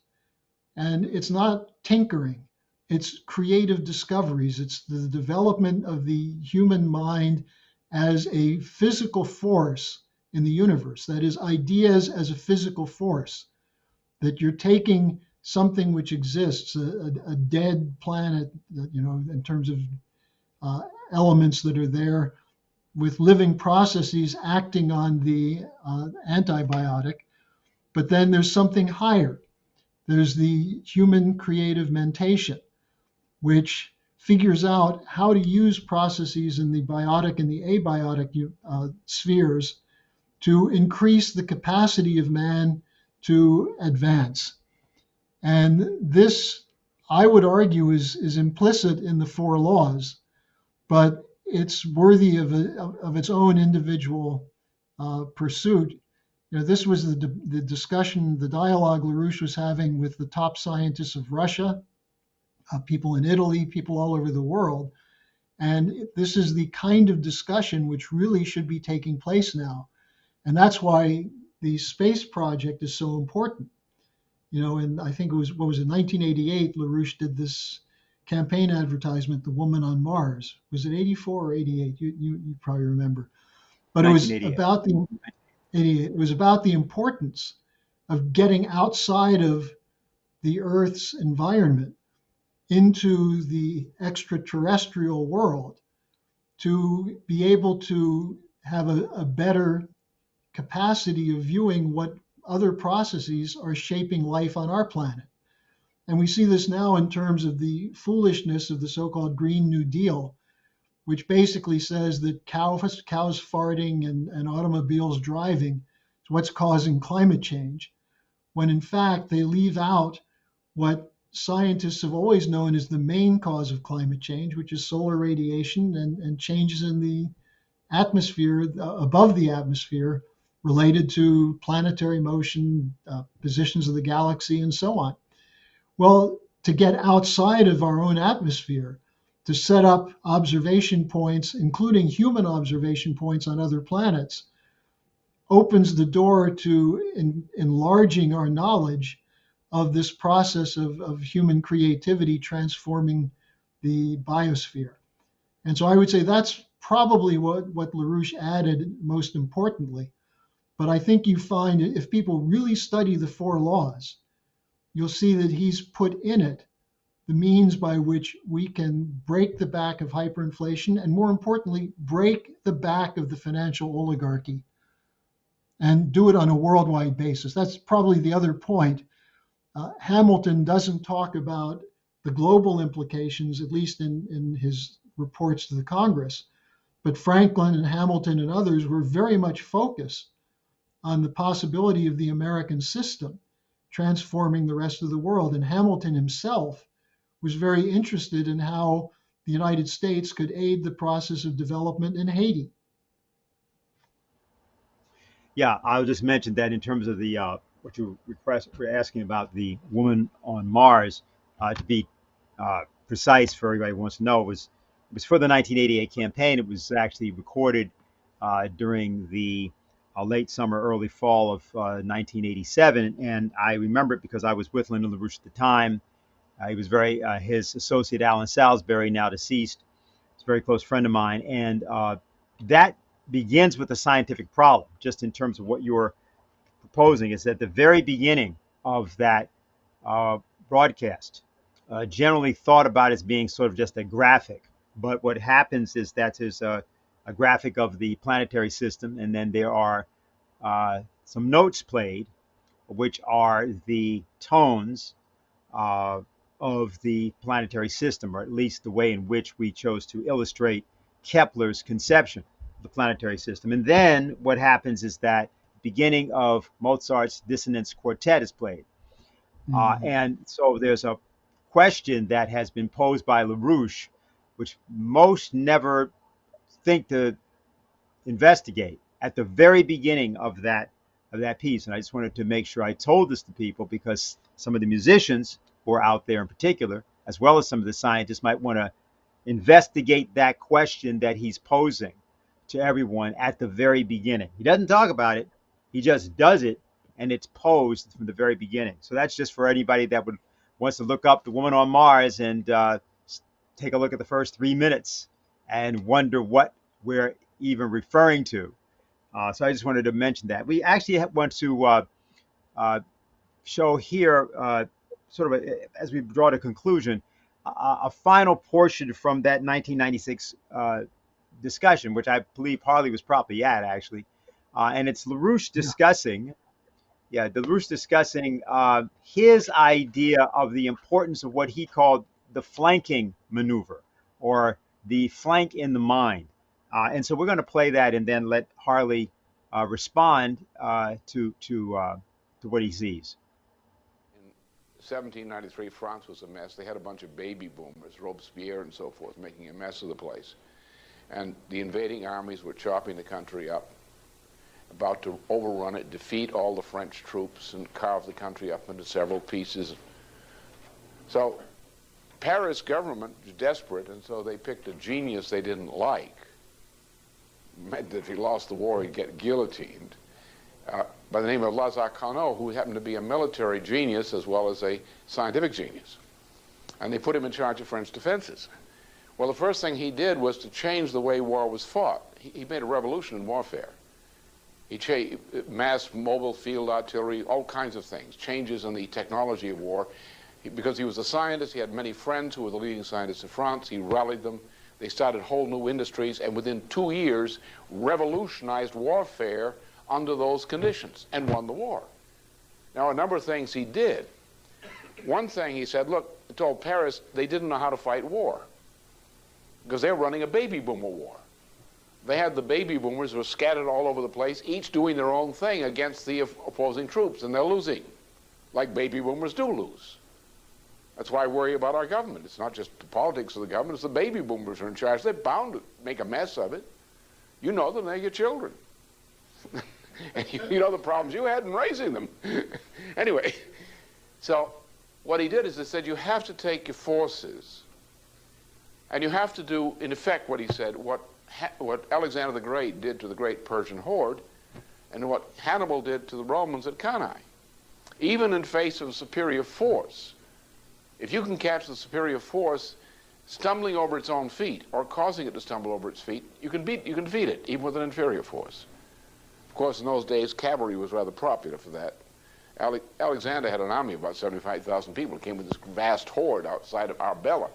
And it's not tinkering, it's creative discoveries. It's the development of the human mind as a physical force in the universe. That is, ideas as a physical force, that you're taking something which exists, a dead planet, in terms of elements that are there, with living processes acting on the antibiotic. But then there's something higher. There's the human creative mentation, which figures out how to use processes in the biotic and the abiotic spheres to increase the capacity of man to advance. And this, I would argue, is implicit in the four laws, but it's worthy of its own individual pursuit. This was the discussion, the dialogue LaRouche was having with the top scientists of Russia, people in Italy, people all over the world. And this is the kind of discussion which really should be taking place now. And that's why the space project is so important. And I think it was, 1988, LaRouche did this campaign advertisement, The Woman on Mars. Was it 84 or 88? You probably remember. But it was about the importance of getting outside of the Earth's environment into the extraterrestrial world to be able to have a better capacity of viewing what other processes are shaping life on our planet. And we see this now in terms of the foolishness of the so-called Green New Deal, which basically says that cows farting and automobiles driving is what's causing climate change, when in fact they leave out what scientists have always known as the main cause of climate change, which is solar radiation and changes in the atmosphere, above the atmosphere, related to planetary motion, positions of the galaxy, and so on. Well, to get outside of our own atmosphere, to set up observation points, including human observation points on other planets, opens the door to enlarging our knowledge of this process of human creativity transforming the biosphere. And so I would say that's probably what LaRouche added most importantly. But I think you find if people really study the four laws, you'll see that he's put in it the means by which we can break the back of hyperinflation and, more importantly, break the back of the financial oligarchy and do it on a worldwide basis. That's probably the other point. Hamilton doesn't talk about the global implications, at least in his reports to the Congress, but Franklin and Hamilton and others were very much focused on the possibility of the American system transforming the rest of the world. And Hamilton himself was very interested in how the United States could aid the process of development in Haiti. Yeah, I'll just mention that in terms of the what you were asking about the woman on Mars, to be precise for everybody who wants to know, it was for the 1988 campaign. It was actually recorded during the late summer, early fall of 1987, and I remember it because I was with Lyndon LaRouche at the time. He was his associate Alan Salisbury, now deceased, is a very close friend of mine, and that begins with a scientific problem, just in terms of what you're proposing. Is at the very beginning of that broadcast, generally thought about as being sort of just a graphic. But what happens is that there's a graphic of the planetary system, and then there are some notes played, which are the tones of the planetary system, or at least the way in which we chose to illustrate Kepler's conception of the planetary system. And then what happens is that the beginning of Mozart's Dissonance Quartet is played. And so there's a question that has been posed by LaRouche, which most never think to investigate at the very beginning of that piece. And I just wanted to make sure I told this to people, because some of the musicians who are out there in particular, as well as some of the scientists, might want to investigate that question that he's posing to everyone at the very beginning. He doesn't talk about it, he just does it, and it's posed from the very beginning. So that's just for anybody that wants to look up The Woman on Mars and take a look at the first 3 minutes and wonder what we're even referring to. So I just wanted to mention that. We actually want to uh, show here, sort of as we draw to conclusion, a final portion from that 1996 discussion, which I believe Harley was probably at actually, and it's LaRouche Yeah. discussing, yeah, LaRouche discussing his idea of the importance of what he called the flanking maneuver, or the flank in the mind. And so we're going to play that and then let Harley respond to what he sees. In 1793, France was a mess. They had a bunch of baby boomers, Robespierre and so forth, making a mess of the place. And the invading armies were chopping the country up, about to overrun it, defeat all the French troops, and carve the country up into several pieces. So Paris government was desperate, and so they picked a genius they didn't like. It meant that if he lost the war, he'd get guillotined. By the name of Lazare Carnot, who happened to be a military genius as well as a scientific genius. And they put him in charge of French defenses. Well, the first thing he did was to change the way war was fought. He made a revolution in warfare. He changed mass mobile field artillery, all kinds of things, changes in the technology of war. Because he was a scientist, he had many friends who were the leading scientists of France. He rallied them. They started whole new industries, and within 2 years, revolutionized warfare under those conditions and won the war. Now, a number of things he did. One thing he said, look, he told Paris they didn't know how to fight war because they were running a baby boomer war. They had the baby boomers who were scattered all over the place, each doing their own thing against the opposing troops, and they're losing, like baby boomers do lose. That's why I worry about our government. It's not just the politics of the government, it's the baby boomers who are in charge. They're bound to make a mess of it. You know them, they're your children. And you know the problems you had in raising them. Anyway, so what he did is he said, you have to take your forces, and you have to do, in effect, what he said, what Alexander the Great did to the great Persian horde, and what Hannibal did to the Romans at Cannae. Even in face of superior force, if you can catch the superior force stumbling over its own feet or causing it to stumble over its feet, you can defeat it, even with an inferior force. Of course, in those days, cavalry was rather popular for that. Alexander had an army of about 75,000 people. He came with this vast horde outside of Arbela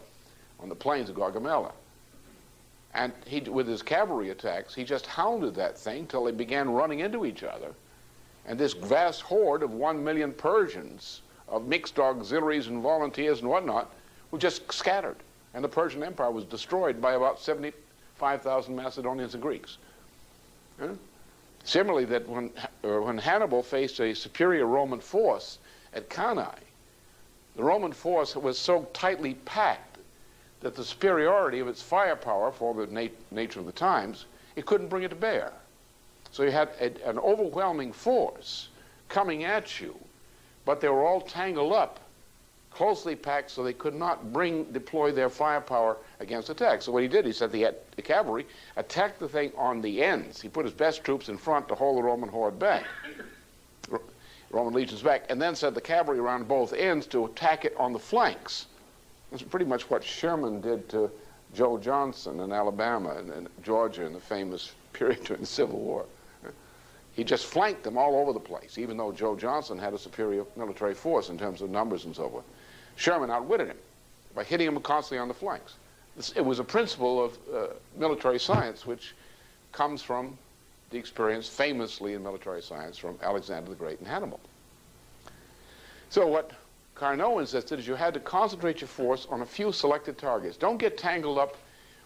on the plains of Gaugamela. And with his cavalry attacks, he just hounded that thing till they began running into each other. And this vast horde of 1 million Persians, of mixed auxiliaries and volunteers and whatnot, were just scattered. And the Persian Empire was destroyed by about 75,000 Macedonians and Greeks. Similarly, that when Hannibal faced a superior Roman force at Cannae, the Roman force was so tightly packed that the superiority of its firepower for the nature of the times, it couldn't bring it to bear. So you had an overwhelming force coming at you, but they were all tangled up, closely packed, so they could not deploy their firepower against attack. So what he did, he sent the cavalry, attacked the thing on the ends. He put his best troops in front to hold the Roman horde back, Roman legions back, and then sent the cavalry around both ends to attack it on the flanks. That's pretty much what Sherman did to Joe Johnson in Alabama and Georgia in the famous period during the Civil War. He just flanked them all over the place, even though Joe Johnson had a superior military force in terms of numbers and so forth. Sherman outwitted him by hitting him constantly on the flanks. It was a principle of military science which comes from the experience famously in military science from Alexander the Great and Hannibal. So what Carnot insisted is you had to concentrate your force on a few selected targets. Don't get tangled up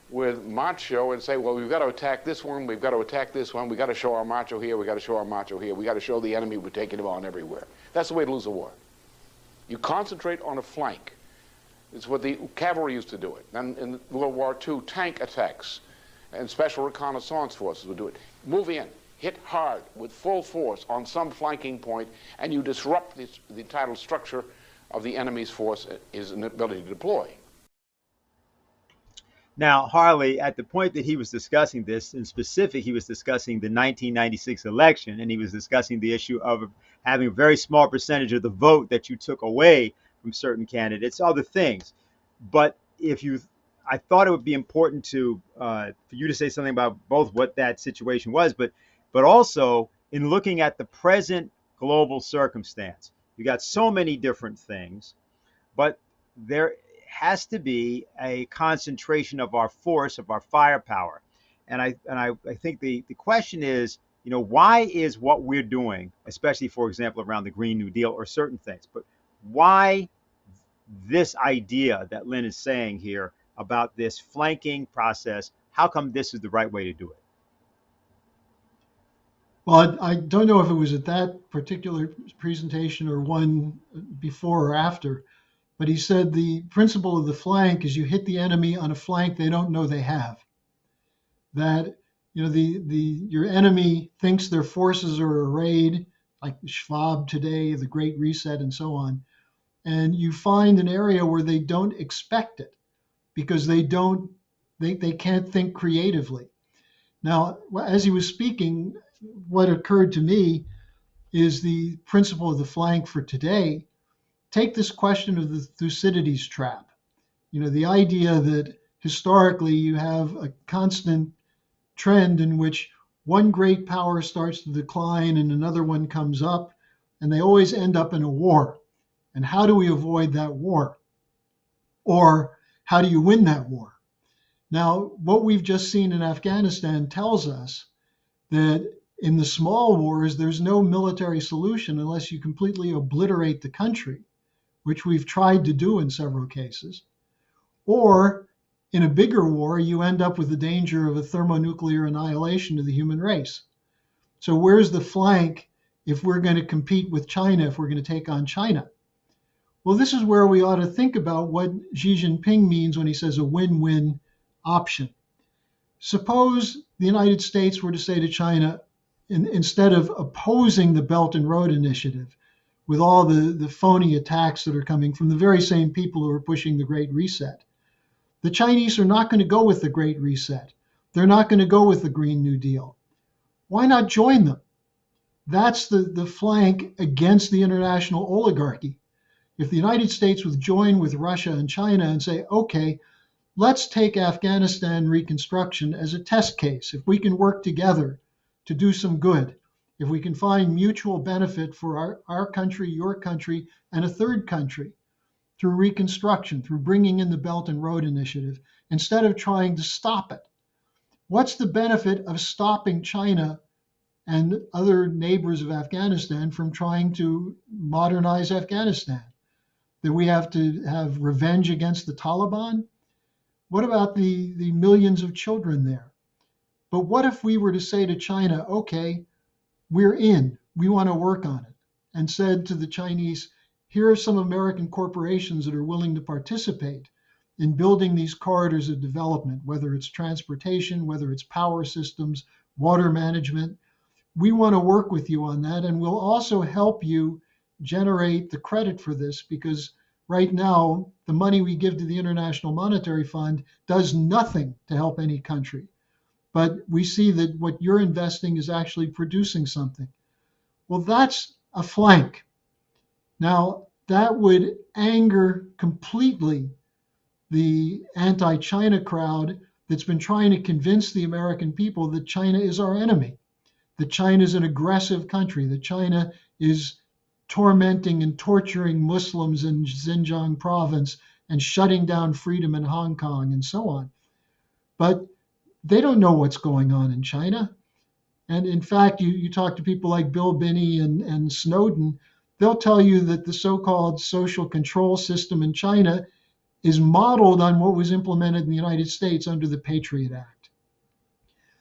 with macho and say, well, we've got to attack this one, we've got to attack this one, we've got to show our macho here, we've got to show our macho here, we've got to show the enemy we're taking him on everywhere. That's the way to lose a war. You concentrate on a flank. It's what the cavalry used to do it. And in World War II, tank attacks and special reconnaissance forces would do it. Move in, hit hard with full force on some flanking point, and you disrupt the entire structure of the enemy's force, his ability to deploy. Now, Harley, at the point that he was discussing this, in specific, he was discussing the 1996 election, and he was discussing the issue of having a very small percentage of the vote that you took away from certain candidates, other things. But I thought it would be important for you to say something about both what that situation was, but but also in looking at the present global circumstance. You got so many different things, but there has to be a concentration of our force, of our firepower. And I think the question is, why is what we're doing, especially for example around the Green New Deal or certain things, but why this idea that Lynn is saying here about this flanking process? How come this is the right way to do it? Well, I don't know if it was at that particular presentation or one before or after, but he said the principle of the flank is you hit the enemy on a flank they don't know they have. That your enemy thinks their forces are arrayed, like Schwab today, the Great Reset, and so on, and you find an area where they don't expect it because they can't think creatively. Now, as he was speaking, what occurred to me is the principle of the flank for today. Take this question of the Thucydides trap. The idea that historically you have a constant trend in which one great power starts to decline and another one comes up, and they always end up in a war. And how do we avoid that war? Or how do you win that war? Now, what we've just seen in Afghanistan tells us that in the small wars, there's no military solution unless you completely obliterate the country, which we've tried to do in several cases. Or in a bigger war, you end up with the danger of a thermonuclear annihilation of the human race. So where's the flank if we're going to compete with China, if we're going to take on China? Well, this is where we ought to think about what Xi Jinping means when he says a win-win option. Suppose the United States were to say to China, instead of opposing the Belt and Road Initiative with all the phony attacks that are coming from the very same people who are pushing the Great Reset, the Chinese are not going to go with the Great Reset. They're not going to go with the Green New Deal. Why not join them? That's the flank against the international oligarchy. If the United States would join with Russia and China and say, okay, let's take Afghanistan reconstruction as a test case. If we can work together to do some good, if we can find mutual benefit for our country, your country, and a third country through reconstruction, through bringing in the Belt and Road Initiative, instead of trying to stop it. What's the benefit of stopping China and other neighbors of Afghanistan from trying to modernize Afghanistan? That we have to have revenge against the Taliban? What about the millions of children there? But what if we were to say to China, okay, we're in, we want to work on it, and said to the Chinese, here are some American corporations that are willing to participate in building these corridors of development, whether it's transportation, whether it's power systems, water management. We want to work with you on that, and we'll also help you generate the credit for this, because right now, the money we give to the International Monetary Fund does nothing to help any country. But we see that what you're investing is actually producing something. Well, that's a flank. Now, that would anger completely the anti-China crowd that's been trying to convince the American people that China is our enemy, that China is an aggressive country, that China is tormenting and torturing Muslims in Xinjiang province and shutting down freedom in Hong Kong and so on. But they don't know what's going on in China. And in fact, you talk to people like Bill Binney and Snowden, they'll tell you that the so-called social control system in China is modeled on what was implemented in the United States under the Patriot Act.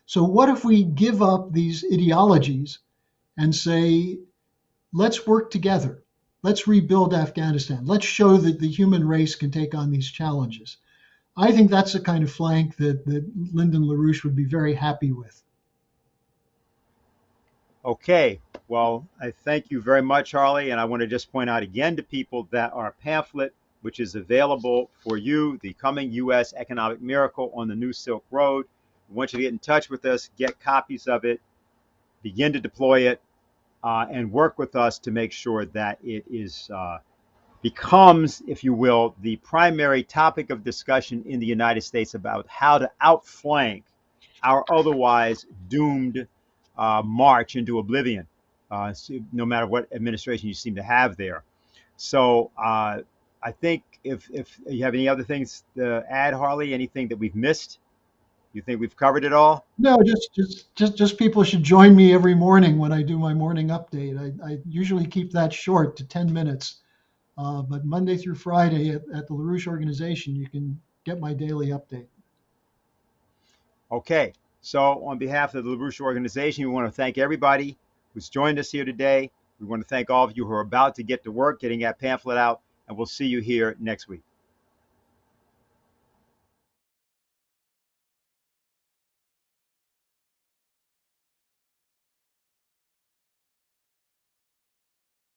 So what if we give up these ideologies and say, let's work together. Let's rebuild Afghanistan. Let's show that the human race can take on these challenges. I think that's the kind of flank that Lyndon LaRouche would be very happy with. Okay, well, I thank you very much, Harley, and I want to just point out again to people that our pamphlet, which is available for you, The Coming U.S. Economic Miracle on the New Silk Road. We want you to get in touch with us, get copies of it, begin to deploy it, and work with us to make sure that it is becomes, if you will, the primary topic of discussion in the United States about how to outflank our otherwise doomed march into oblivion, no matter what administration you seem to have there. So I think if you have any other things to add, Harley, anything that we've missed, you think we've covered it all? No, just people should join me every morning when I do my morning update. I usually keep that short to 10 minutes. But Monday through Friday at the LaRouche organization, you can get my daily update. Okay. So on behalf of the LaRouche organization, we want to thank everybody who's joined us here today. We want to thank all of you who are about to get to work, getting that pamphlet out, and we'll see you here next week.